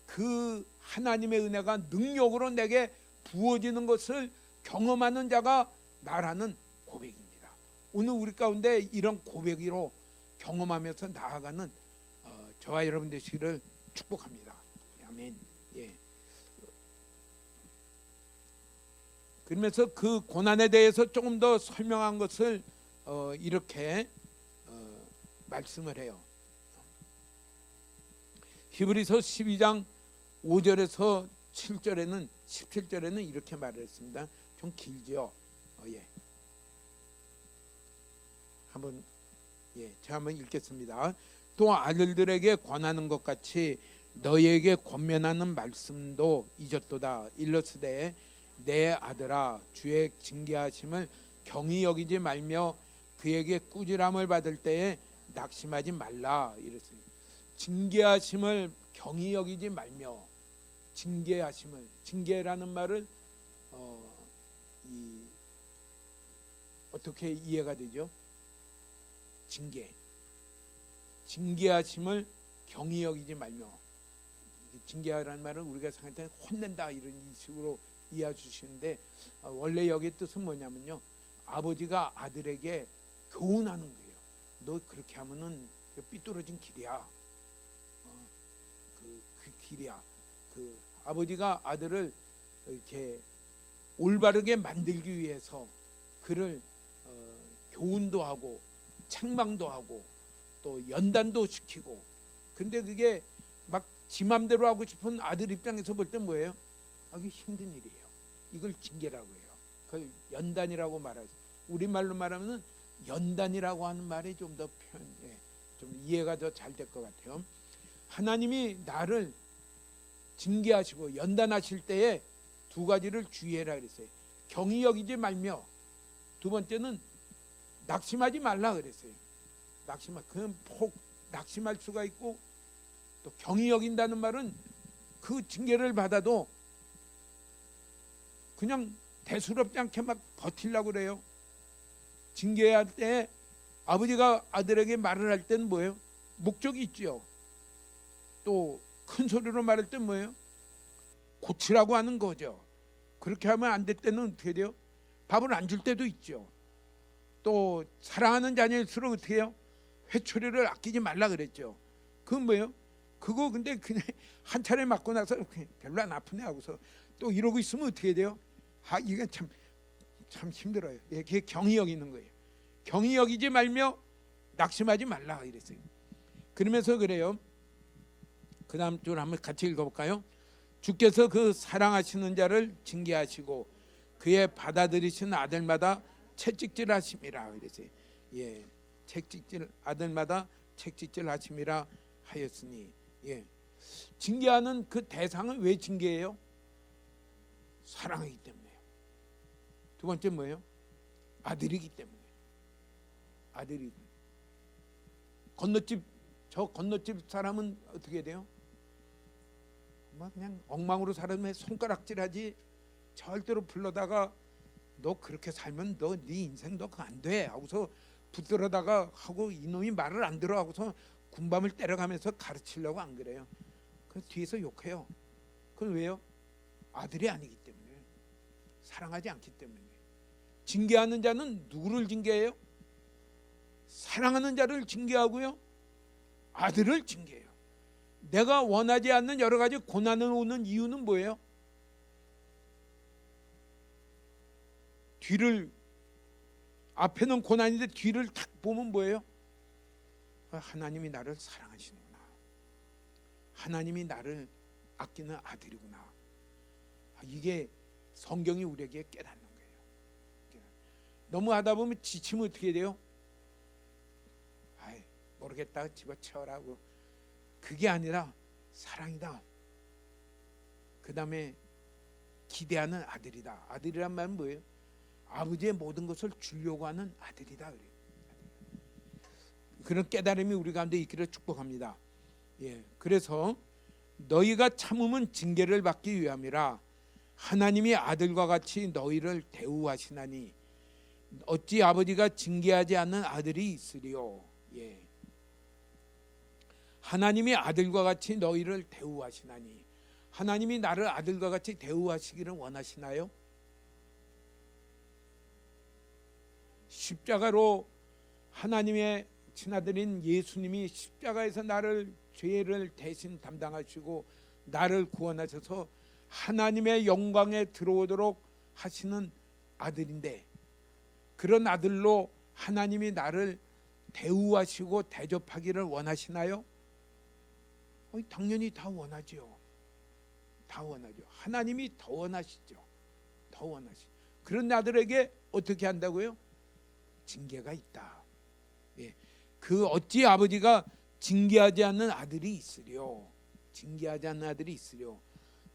그 하나님의 은혜가 능력으로 내게 부어지는 것을 경험하는 자가 나라는 고백입니다. 오늘 우리 가운데 이런 고백으로 경험하면서 나아가는 저와 여러분 되시기를 축복합니다. 아멘. 예. 그러면서 그 고난에 대해서 조금 더 설명한 것을 이렇게 말씀을 해요. 히브리서 12장 5절에서 7절에는 17절에는 이렇게 말했습니다. 좀 길죠. 예. 제가 한번 읽겠습니다. 또 아들들에게 권하는 것 같이 너희에게 권면하는 말씀도 잊었도다. 일러스되 내 아들아 주의 징계하심을 경히 여기지 말며 그에게 꾸지람을 받을 때에 낙심하지 말라. 이랬어요. 징계하심을 경히 여기지 말며, 징계라는 말을 어떻게 이해가 되죠? 징계하심을 경히 여기지 말며. 징계하라는 말은 우리가 생각할 때 혼낸다 이런 식으로 이해해 주시는데 원래 여기의 뜻은 뭐냐면요, 아버지가 아들에게 교훈하는 거예요. 너 그렇게 하면은 삐뚤어진 길이야. 그 길이야. 그 아버지가 아들을 이렇게 올바르게 만들기 위해서 그를 교훈도 하고 책망도 하고 또 연단도 시키고, 근데 그게 막 지 맘대로 하고 싶은 아들 입장에서 볼 때 뭐예요? 하기 힘든 일이에요. 이걸 징계라고 해요. 그걸 연단이라고 말하죠. 우리말로 말하면 연단이라고 하는 말이 좀 더 좀 이해가 더 잘 될 것 같아요. 하나님이 나를 징계하시고 연단하실 때에 두 가지를 주의해라 그랬어요. 경히 여기지 말며, 두 번째는 낙심하지 말라 그랬어요. 그건 낙심할 수가 있고, 또 경히 여긴다는 말은 그 징계를 받아도 그냥 대수롭지 않게 막 버틸라고 그래요. 징계할 때 아버지가 아들에게 말을 할 때는 뭐예요? 목적이 있죠. 또 큰 소리로 말할 때 뭐예요? 고치라고 하는 거죠. 그렇게 하면 안 될 때는 어떻게 돼요? 밥을 안 줄 때도 있죠. 또 사랑하는 자녀일수록 어떻게 해요? 회초리를 아끼지 말라 그랬죠. 그건 뭐예요? 그거 근데 그냥 한 차례 맞고 나서 별로 안 아프네 하고서 또 이러고 있으면 어떻게 돼요? 이게 참 힘들어요. 이게 경히 여기는 거예요. 경히 여기지 말며 낙심하지 말라 이랬어요. 그러면서 그래요. 그 다음 줄 한번 같이 읽어볼까요? 주께서 그 사랑하시는 자를 징계하시고 그의 받아들이신 아들마다 채찍질 하심이라 그랬어요. 채찍질 아들마다 채찍질 하심이라 하였으니. 징계하는 그 대상은 왜 징계해요? 사랑이기 때문에요. 두 번째 뭐예요? 아들이기 때문에. 아들이. 건너집 사람은 어떻게 돼요? 그냥 엉망으로 살면 손가락질하지, 절대로 불러다가 너 그렇게 살면 네 인생 너 그거 안 돼 하고서 붙들어다가 하고 이놈이 말을 안 들어 하고서 군밤을 때려가면서 가르치려고 안 그래요. 그 뒤에서 욕해요. 그건 왜요? 아들이 아니기 때문에, 사랑하지 않기 때문에. 징계하는 자는 누구를 징계해요? 사랑하는 자를 징계하고요, 아들을 징계해요. 내가 원하지 않는 여러 가지 고난을 오는 이유는 뭐예요? 앞에는 고난인데 뒤를 탁 보면 뭐예요? 하나님이 나를 사랑하시는구나. 하나님이 나를 아끼는 아들이구나. 이게 성경이 우리에게 깨닫는 거예요. 너무 하다 보면 지치면 어떻게 돼요? 모르겠다 집어치워라고. 그게 아니라 사랑이다. 그 다음에 기대하는 아들이다. 아들이란 말은 뭐예요? 아버지의 모든 것을 주려고 하는 아들이다. 그런 깨달음이 우리 가운데 있기를 축복합니다. 그래서 너희가 참음은 징계를 받기 위함이라 하나님이 아들과 같이 너희를 대우하시나니 어찌 아버지가 징계하지 않는 아들이 있으리요. 하나님이 아들과 같이 너희를 대우하시나니, 하나님이 나를 아들과 같이 대우하시기를 원하시나요? 십자가로 하나님의 친아들인 예수님이 십자가에서 나를 죄를 대신 담당하시고 나를 구원하셔서 하나님의 영광에 들어오도록 하시는 아들인데, 그런 아들로 하나님이 나를 대우하시고 대접하기를 원하시나요? 당연히 다 원하죠. 다 원하죠. 하나님이 더 원하시죠. 더 원하시죠. 그런 아들에게 어떻게 한다고요? 징계가 있다. 그 어찌 아버지가 징계하지 않는 아들이 있으려. 징계하지 않는 아들이 있으려.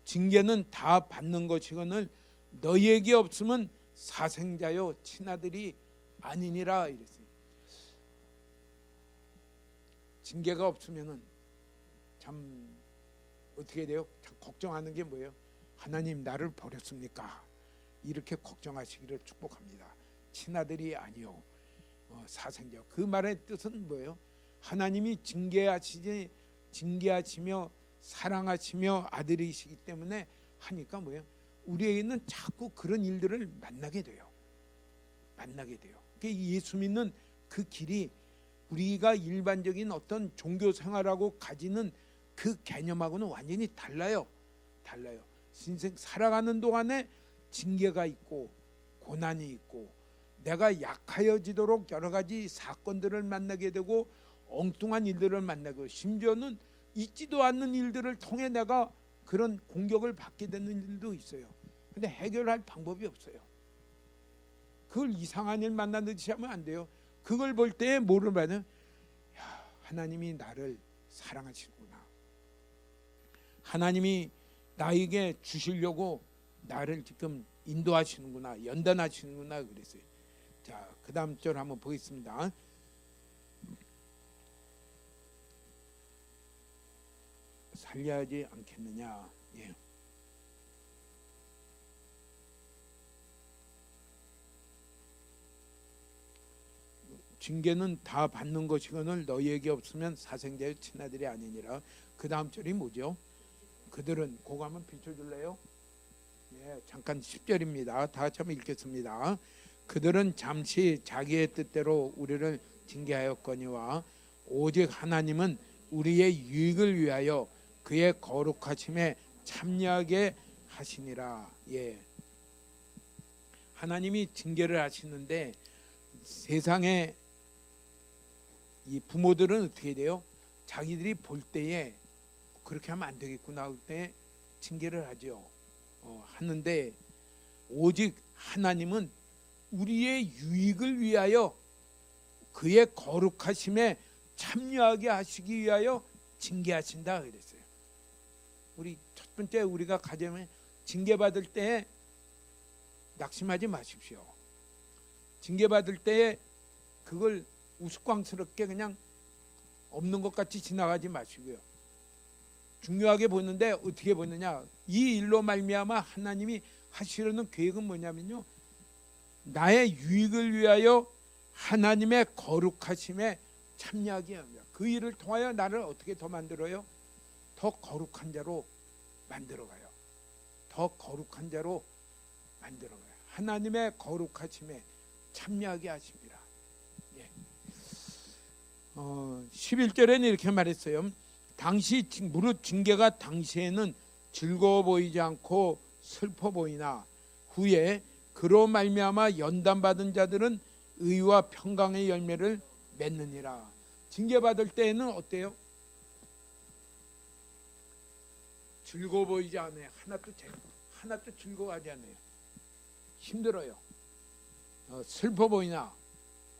징계는 다 받는 것이거늘 너희에게 없으면 사생자요 친아들이 아니니라 이랬어요. 징계가 없으면은 참 어떻게 돼요? 참 걱정하는 게 뭐예요? 하나님 나를 버렸습니까? 이렇게 걱정하시기를 축복합니다. 친아들이 아니요 사생자. 그 말의 뜻은 뭐예요? 하나님이 징계하시며 사랑하시며 아들이시기 때문에 하니까 뭐예요? 우리에게는 자꾸 그런 일들을 만나게 돼요. 예수 믿는 그 길이 우리가 일반적인 어떤 종교 생활하고 가지는 그 개념하고는 완전히 달라요. 인생 살아가는 동안에 징계가 있고 고난이 있고 내가 약하여지도록 여러 가지 사건들을 만나게 되고 엉뚱한 일들을 만나고 심지어는 있지도 않는 일들을 통해 내가 그런 공격을 받게 되는 일도 있어요. 근데 해결할 방법이 없어요. 그걸 이상한 일 만나듯이 하면 안 돼요. 그걸 볼 때 뭐를 봐요? 하나님이 나를 사랑하시는구나. 하나님이 나에게 주시려고 나를 지금 인도하시는구나, 연단하시는구나 그랬어요. 자, 그 다음 절 한번 보겠습니다. 살려야 하지 않겠느냐. 징계는 다 받는 것이거늘 너희에게 없으면 사생자의 친아들이 아니니라. 그 다음 절이 뭐죠? 그들은 그거 한번 비춰줄래요? 잠깐 10절입니다. 다 같이 한번 읽겠습니다. 그들은 잠시 자기의 뜻대로 우리를 징계하였거니와 오직 하나님은 우리의 유익을 위하여 그의 거룩하심에 참여하게 하시니라. 하나님이 징계를 하시는데 세상에 이 부모들은 어떻게 돼요? 자기들이 볼 때에 그렇게 하면 안 되겠구나 할 때 징계를 하죠. 하는데 오직 하나님은 우리의 유익을 위하여 그의 거룩하심에 참여하게 하시기 위하여 징계하신다 그랬어요. 우리 첫 번째 우리가 가정에 징계받을 때 낙심하지 마십시오. 징계받을 때 그걸 우스꽝스럽게 그냥 없는 것 같이 지나가지 마시고요. 중요하게 보는데 어떻게 보느냐? 이 일로 말미암아 하나님이 하시려는 계획은 뭐냐면요, 나의 유익을 위하여 하나님의 거룩하심에 참여하게 합니다. 그 일을 통하여 나를 어떻게 더 만들어요? 더 거룩한 자로 만들어가요. 더 거룩한 자로 만들어가요. 하나님의 거룩하심에 참여하게 하십니다. 11절에는 이렇게 말했어요. 당시 무릇 징계가 당시에는 즐거워 보이지 않고 슬퍼 보이나 후에 그로 말미암아 연단받은 자들은 의와 평강의 열매를 맺느니라. 징계받을 때에는 어때요? 즐거워 보이지 않아요. 하나도 즐거워하지 않아요. 힘들어요. 슬퍼 보이나?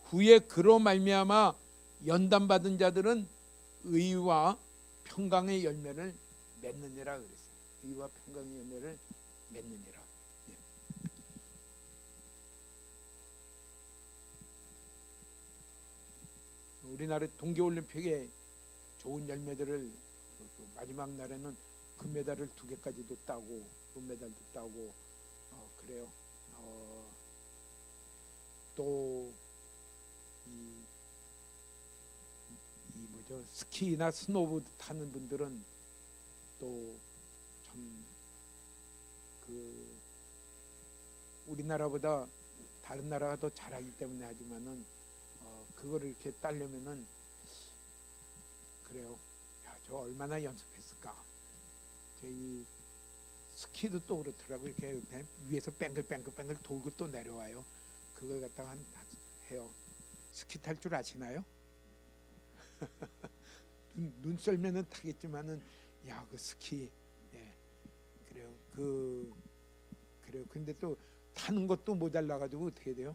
후에 그로 말미암아 연단받은 자들은 의와 평강의 열매를 맺느니라 그랬어요. 의와 평강의 열매를 맺느니라. 예. 우리나라 동계올림픽에 좋은 열매들을 마지막 날에는 금메달을 2개까지도 따고 은메달도 따고 그래요. 또 스키나 스노보드 타는 분들은 또 참 우리나라보다 다른 나라가 더 잘하기 때문에 하지만은 그거를 이렇게 따려면은 그래요. 야, 저 얼마나 연습했을까. 이 스키도 또 그렇더라고. 이렇게 위에서 뺑글뺑글 돌고 또 내려와요. 그걸 갖다가 해요. 스키 탈 줄 아시나요? 눈 썰면은 타겠지만은 야, 그 스키, 예, 그래요. 그래요. 근데 또 타는 것도 모자라가지고 어떻게 돼요?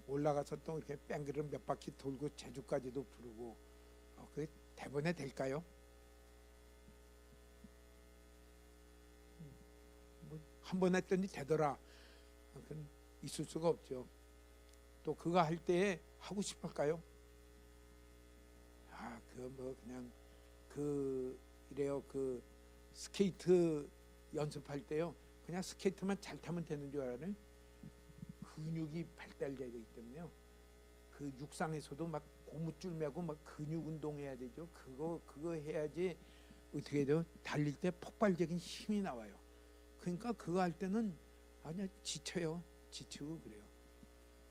올라가서 또 이렇게 뺑글을 몇 바퀴 돌고 제주까지도 부르고, 그게 대본에 될까요? 한 번 했더니 되더라. 그건 있을 수가 없죠. 또 그거 할 때에 하고 싶을까요? 그냥 이래요. 스케이트 연습할 때요. 그냥 스케이트만 잘 타면 되는 줄 알아요. 근육이 발달되기 때문에요. 그 육상에서도 막 고무줄 메고 막 근육 운동해야 되죠. 그거 해야지 어떻게 돼요? 달릴 때 폭발적인 힘이 나와요. 그러니까 그거 할 때는 아니야 지쳐요. 지치고 그래요.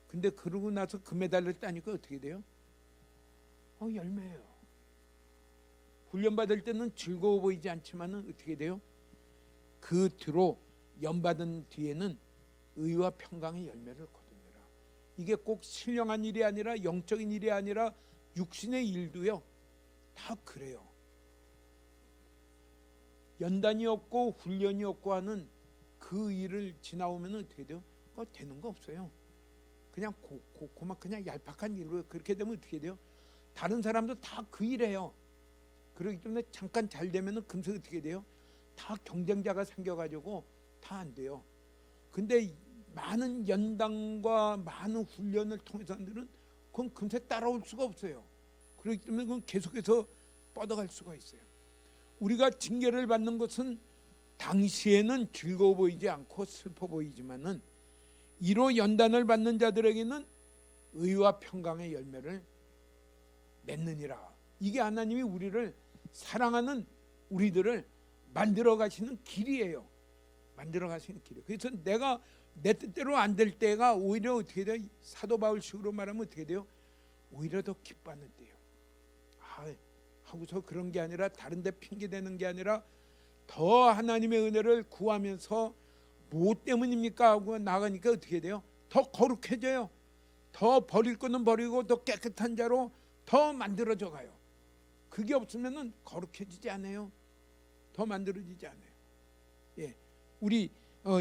근데 그러고 나서 금메달을 따니까 어떻게 돼요? 열매예요. 훈련받을 때는 즐거워 보이지 않지만은 어떻게 돼요? 그 뒤로 연받은 뒤에는 의와 평강의 열매를 거두니라. 이게 꼭 신령한 일이 아니라 영적인 일이 아니라 육신의 일도요. 다 그래요. 연단이 없고 훈련이 없고 하는 그 일을 지나오면 어떻게 돼요? 되는 거 없어요. 그냥 고막 그냥 얄팍한 일로 그렇게 되면 어떻게 돼요? 다른 사람도 다 그 일해요. 그렇기 때문에 잠깐 잘 되면은 금세 어떻게 돼요? 다 경쟁자가 생겨가지고 다 안 돼요. 근데 많은 연단과 많은 훈련을 통해서 사람들은 그건 금세 따라올 수가 없어요. 그렇기 때문에 그건 계속해서 뻗어갈 수가 있어요. 우리가 징계를 받는 것은 당시에는 즐거워 보이지 않고 슬퍼 보이지만은 이로 연단을 받는 자들에게는 의와 평강의 열매를 맺느니라. 이게 하나님이 우리를 사랑하는 우리들을 만들어 가시는 길이에요. 만들어 가시는 길이에요. 그래서 내가 내 뜻대로 안 될 때가 오히려 어떻게 돼요? 사도 바울식으로 말하면 어떻게 돼요? 오히려 더 기뻐하는 때예요. 하고서 그런 게 아니라 다른 데 핑계 대는 게 아니라 더 하나님의 은혜를 구하면서 뭐 때문입니까? 하고 나가니까 어떻게 돼요? 더 거룩해져요. 더 버릴 거는 버리고 더 깨끗한 자로 더 만들어져 가요. 그게 없으면은 거룩해지지 않아요. 더 만들어지지 않아요. 예,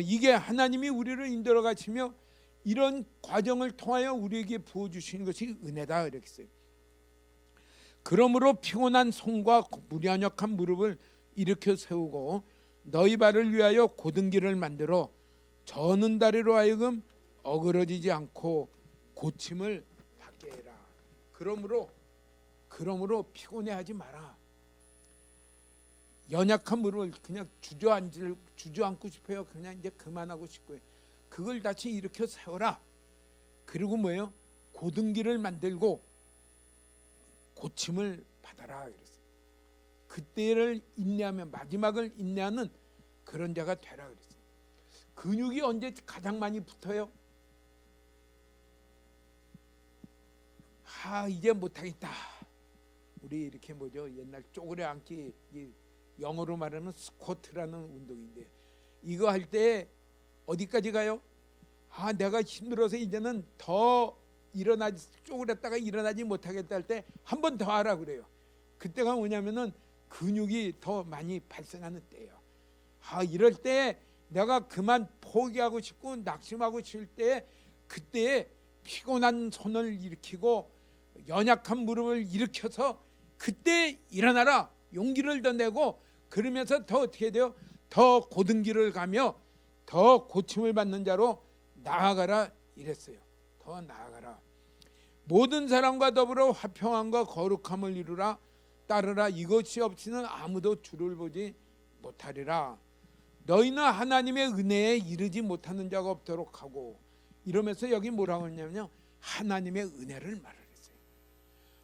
이게 하나님이 우리를 인도해 가시며 이런 과정을 통하여 우리에게 부어 주시는 것이 은혜다 이렇게 써요. 그러므로 피곤한 손과 무련역한 무릎을 일으켜 세우고 너희 발을 위하여 곧은 길을 만들어 저는 다리로 하여금 어그러지지 않고 고침을 받게 해라. 그러므로 피곤해하지 마라. 연약한 무릎을 그냥 주저앉고 싶어요. 그냥 이제 그만하고 싶고요. 그걸 다시 일으켜 세워라. 그리고 뭐예요? 곧은 길을 만들고 고침을 받아라 그랬어요. 그때를 인내하면 마지막을 인내하는 그런 자가 되라 그랬어요. 근육이 언제 가장 많이 붙어요? 이제 못하겠다. 우리 이렇게 옛날 쪼그려 앉기, 영어로 말하는 스쿼트라는 운동인데 이거 할 때 어디까지 가요? 내가 힘들어서 이제는 더 일어나지 쪼그렸다가 일어나지 못하겠다 할 때 한 번 더 하라 그래요. 그때가 뭐냐면은 근육이 더 많이 발생하는 때예요. 이럴 때 내가 그만 포기하고 싶고 낙심하고 싶을 때 그때에 피곤한 손을 일으키고 연약한 무릎을 일으켜서 그때 일어나라 용기를 더 내고 그러면서 더 어떻게 돼요? 더 고든 길을 가며 더 고침을 받는 자로 나아가라 이랬어요. 더 나아가라. 모든 사람과 더불어 화평함과 거룩함을 이루라 따르라. 이것이 없이는 아무도 주를 보지 못하리라. 너희는 하나님의 은혜에 이르지 못하는 자가 없도록 하고, 이러면서 여기 뭐라고 했냐면요, 하나님의 은혜를 말했어요.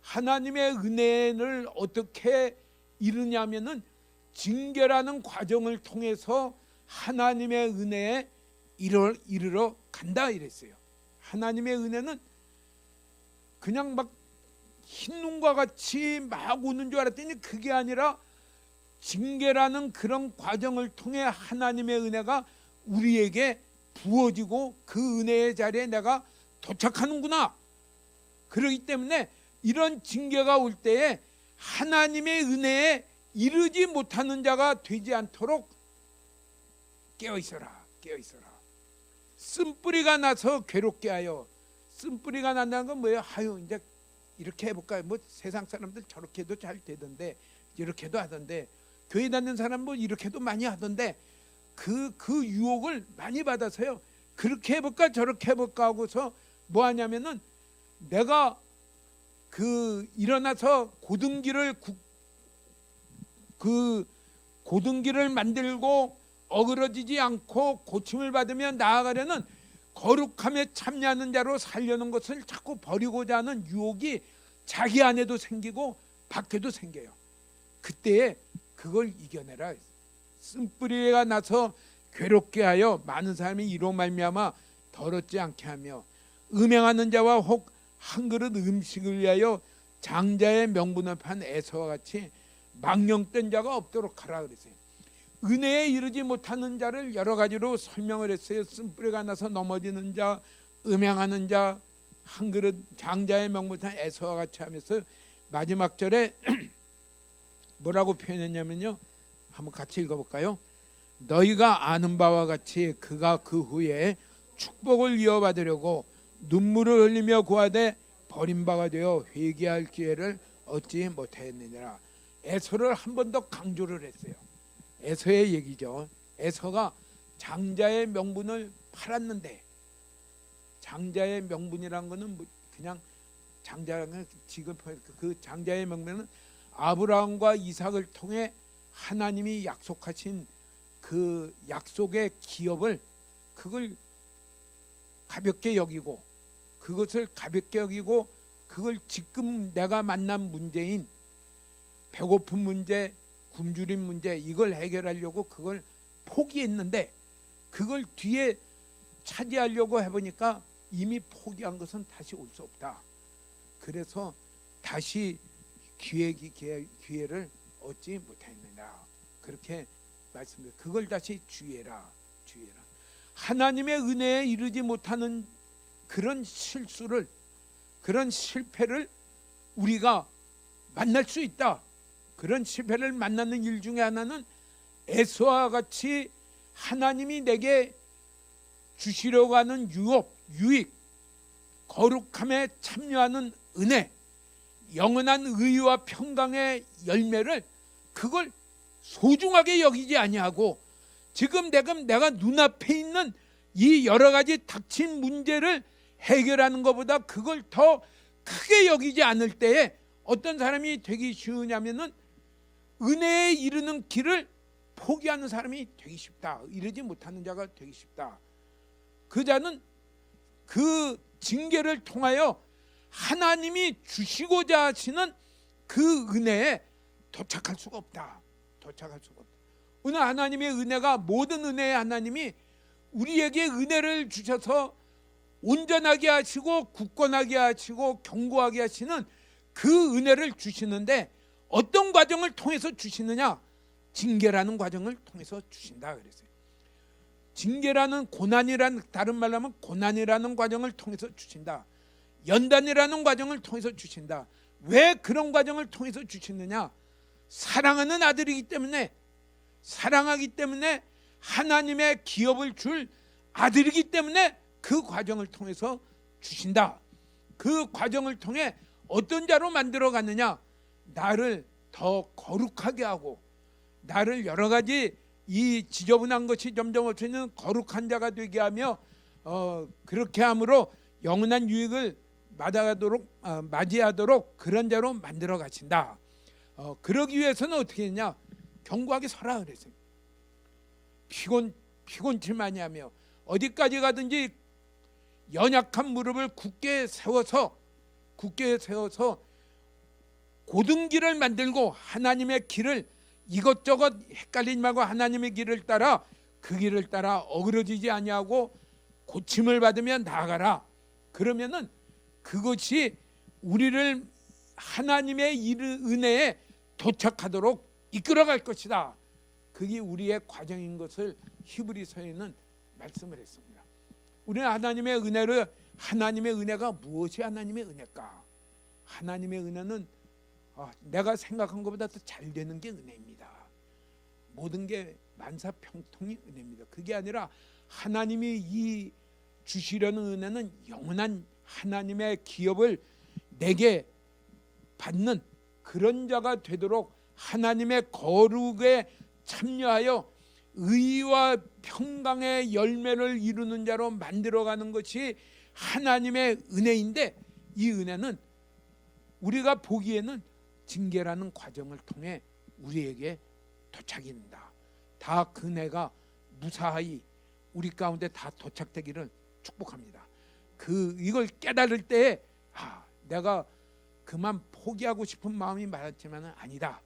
하나님의 은혜를 어떻게 이루냐면은 징계라는 과정을 통해서 하나님의 은혜에 이르러 간다 이랬어요. 하나님의 은혜는 그냥 막 흰눈과 같이 막 오는 줄 알았더니 그게 아니라 징계라는 그런 과정을 통해 하나님의 은혜가 우리에게 부어지고 그 은혜의 자리에 내가 도착하는구나. 그렇기 때문에 이런 징계가 올 때에 하나님의 은혜에 이르지 못하는 자가 되지 않도록 깨어있어라. 깨어있어라. 쓴뿌리가 나서 괴롭게 하여. 쓴뿌리가 난다는 건 뭐예요? 이제 이렇게 해볼까요? 뭐 세상 사람들 저렇게도 잘 되던데, 이렇게도 하던데, 교회 다니는 사람 뭐 이렇게도 많이 하던데, 그 유혹을 많이 받아서요, 그렇게 해볼까 저렇게 해볼까 하고서 뭐 하냐면은 내가 일어나서 고등기를 만들고 어그러지지 않고 고침을 받으며 나아가려는 거룩함에 참여하는 자로 살려는 것을 자꾸 버리고자 하는 유혹이 자기 안에도 생기고 밖에도 생겨요. 그때에 그걸 이겨내라. 쓴뿌리가 나서 괴롭게 하여 많은 사람이 이로 말미암아 더럽지 않게 하며, 음행하는 자와 혹 한 그릇 음식을 위하여 장자의 명분을 판 에서와 같이 망령된 자가 없도록 하라 그랬어요. 은혜에 이르지 못하는 자를 여러 가지로 설명을 했어요. 쓴뿌리가 나서 넘어지는 자, 음행하는 자, 한 그릇 장자의 명분을 판 에서와 같이 하면서 마지막 절에 뭐라고 표현했냐면요, 한번 같이 읽어볼까요? 너희가 아는 바와 같이 그가 그 후에 축복을 이어받으려고 눈물을 흘리며 구하되 버림바가 되어 회개할 기회를 얻지 못했느니라. 에서를 한 번 더 강조를 했어요. 에서의 얘기죠. 에서가 장자의 명분을 팔았는데, 장자의 명분이란 거는 그냥 장자는 지금 그 장자의 명분은 아브라함과 이삭을 통해 하나님이 약속하신 그 약속의 기업을, 그걸 가볍게 여기고, 그것을 가볍게 여기고 그걸 지금 내가 만난 문제인 배고픈 문제, 굶주린 문제, 이걸 해결하려고 그걸 포기했는데, 그걸 뒤에 차지하려고 해보니까 이미 포기한 것은 다시 올 수 없다. 그래서 다시 기회를 얻지 못했느냐, 그렇게 말씀드려요. 그걸 다시 주의해라. 하나님의 은혜에 이르지 못하는 그런 실수를, 그런 실패를 우리가 만날 수 있다. 그런 실패를 만나는 일 중에 하나는 에서와 같이 하나님이 내게 주시려고 하는 유익, 거룩함에 참여하는 은혜, 영원한 의와 평강의 열매를, 그걸 소중하게 여기지 아니하고 지금 내가 눈앞에 있는 이 여러 가지 닥친 문제를 해결하는 것보다 그걸 더 크게 여기지 않을 때에 어떤 사람이 되기 쉬우냐면은 은혜에 이르는 길을 포기하는 사람이 되기 쉽다. 이르지 못하는 자가 되기 쉽다. 그 자는 그 징계를 통하여 하나님이 주시고자 하시는 그 은혜에 도착할 수가 없다. 오늘 하나님의 은혜가, 모든 은혜의 하나님이 우리에게 은혜를 주셔서 온전하게 하시고 굳건하게 하시고 견고하게 하시는 그 은혜를 주시는데, 어떤 과정을 통해서 주시느냐? 징계라는 과정을 통해서 주신다 그랬어요. 징계라는, 고난이라는, 다른 말로 하면 고난이라는 과정을 통해서 주신다. 연단이라는 과정을 통해서 주신다. 왜 그런 과정을 통해서 주시느냐? 사랑하는 아들이기 때문에, 사랑하기 때문에, 하나님의 기업을 줄 아들이기 때문에 그 과정을 통해서 주신다. 그 과정을 통해 어떤 자로 만들어 가느냐? 나를 더 거룩하게 하고, 나를 여러 가지 이 지저분한 것이 점점 없어지는 거룩한 자가 되게 하며, 그렇게 함으로 영원한 유익을 맞이하도록 그런 자로 만들어 가신다. 그러기 위해서는 어떻게 했냐? 견고하게 서라 그랬어요. 피곤치 많이 하며 어디까지 가든지 연약한 무릎을 굳게 세워서 고든 길을 만들고 하나님의 길을 이것저것 헷갈리지 말고 하나님의 길을 따라 그 길을 따라 어그러지지 아니하고 고침을 받으며 나아가라. 그러면은 그것이 우리를 하나님의 은혜에 도착하도록 이끌어갈 것이다. 그게 우리의 과정인 것을 히브리서에는 말씀을 했습니다. 우리는 하나님의 은혜가 무엇이 하나님의 은혜일까? 하나님의 은혜는 내가 생각한 것보다 더 잘 되는 게 은혜입니다. 모든 게 만사평통이 은혜입니다. 그게 아니라 하나님이 이 주시려는 은혜는 영원한 하나님의 기업을 내게 받는 그런 자가 되도록 하나님의 거룩에 참여하여 의와 평강의 열매를 이루는 자로 만들어가는 것이 하나님의 은혜인데, 이 은혜는 우리가 보기에는 징계라는 과정을 통해 우리에게 도착이 된다. 다 그 은혜가 무사히 우리 가운데 다 도착되기를 축복합니다. 이걸 깨달을 때에 내가 그만 포기하고 싶은 마음이 많았지만 아니다.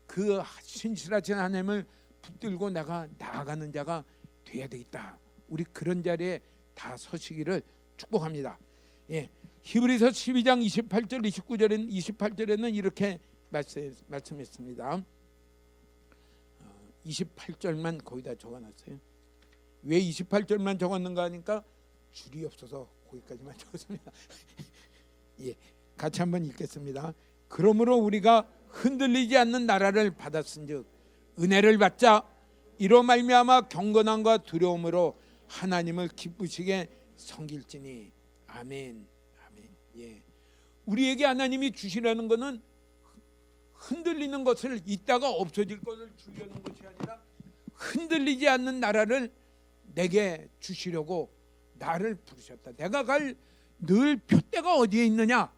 그 신실하신 하나님을 붙들고 내가 나아가는 자가 돼야 되겠다. 우리 그런 자리에 다 서시기를 축복합니다. 히브리서 12장 28절에는 이렇게 말씀했습니다. 28절만 거기다 적어놨어요. 왜 28절만 적었는가 하니까 줄이 없어서 거기까지만 적었습니다. 같이 한번 읽겠습니다. 그러므로 우리가 흔들리지 않는 나라를 받았은즉 은혜를 받자. 이로 말미암아 경건함과 두려움으로 하나님을 기쁘시게 섬길지니. 아멘. 아멘. 우리에게 하나님이 주시라는 것은 흔들리는 것을, 있다가 없어질 것을 주려는 것이 아니라 흔들리지 않는 나라를 내게 주시려고 나를 부르셨다. 내가 갈 늘 표대가 어디에 있느냐?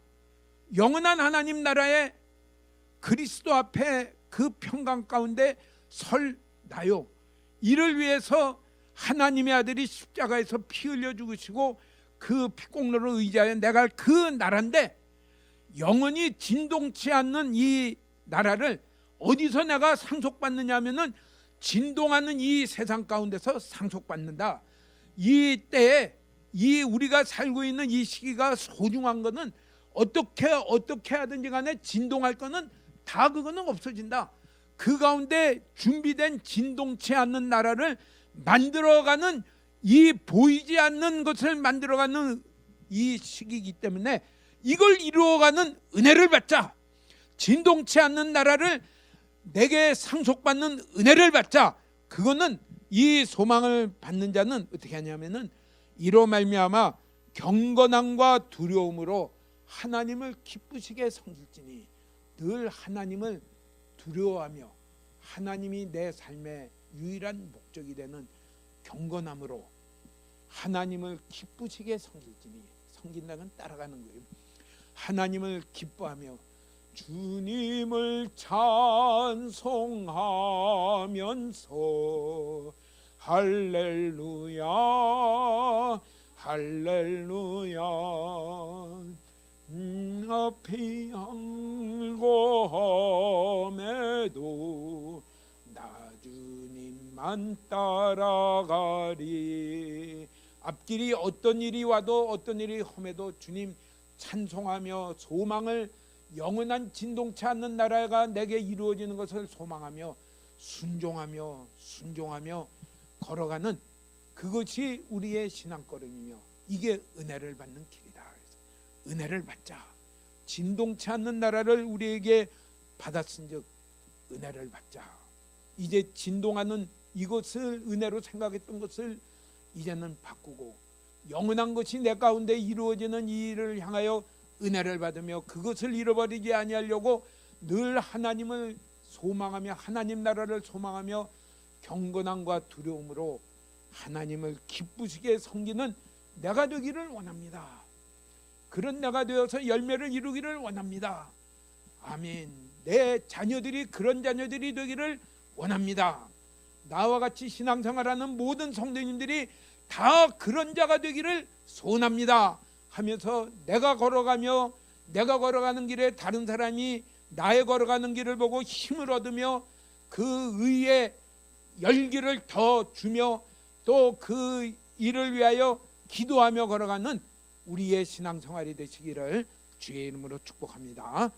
영원한 하나님 나라에 그리스도 앞에 그 평강 가운데 설 나요. 이를 위해서 하나님의 아들이 십자가에서 피 흘려 죽으시고 그 피공로를 의지하여 내가 그 나라인데, 영원히 진동치 않는 이 나라를 어디서 내가 상속받느냐 하면은 진동하는 이 세상 가운데서 상속받는다. 이 때에 이 우리가 살고 있는 이 시기가 소중한 거는 어떻게 하든지 간에 진동할 거는 다 그거는 없어진다. 그 가운데 준비된 진동치 않는 나라를 만들어가는, 이 보이지 않는 것을 만들어가는 이 시기이기 때문에 이걸 이루어가는 은혜를 받자. 진동치 않는 나라를 내게 상속받는 은혜를 받자. 그거는 이 소망을 받는 자는 어떻게 하냐면은 이로 말미암아 경건함과 두려움으로 하나님을 기쁘시게 섬길지니. 늘 하나님을 두려워하며 하나님이 내 삶의 유일한 목적이 되는 경건함으로 하나님을 기쁘시게 섬길지니. 섬긴다는 따라가는 거예요. 하나님을 기뻐하며 주님을 찬송하면서 할렐루야 할렐루야 앞이 항고함에도 나 주님만 따라가리. 앞길이 어떤 일이 와도 어떤 일이 험해도 주님 찬송하며 소망을, 영원한 진동치 않는 나라가 내게 이루어지는 것을 소망하며 순종하며 걸어가는 그것이 우리의 신앙걸음이며 이게 은혜를 받는 길이다. 은혜를 받자. 진동치 않는 나라를 우리에게 받았은즉 은혜를 받자. 이제 진동하는 이것을 은혜로 생각했던 것을 이제는 바꾸고 영원한 것이 내 가운데 이루어지는 이 일을 향하여 은혜를 받으며 그것을 잃어버리지 아니하려고 늘 하나님을 소망하며 하나님 나라를 소망하며 경건함과 두려움으로 하나님을 기쁘시게 섬기는 내가 되기를 원합니다. 그런 내가 되어서 열매를 이루기를 원합니다. 아멘. 내 자녀들이 그런 자녀들이 되기를 원합니다. 나와 같이 신앙생활하는 모든 성도님들이 다 그런 자가 되기를 소원합니다 하면서 내가 걸어가며 내가 걸어가는 길에 다른 사람이 나의 걸어가는 길을 보고 힘을 얻으며 그 의의 열기를 더 주며 또 그 일을 위하여 기도하며 걸어가는 우리의 신앙생활이 되시기를 주의 이름으로 축복합니다.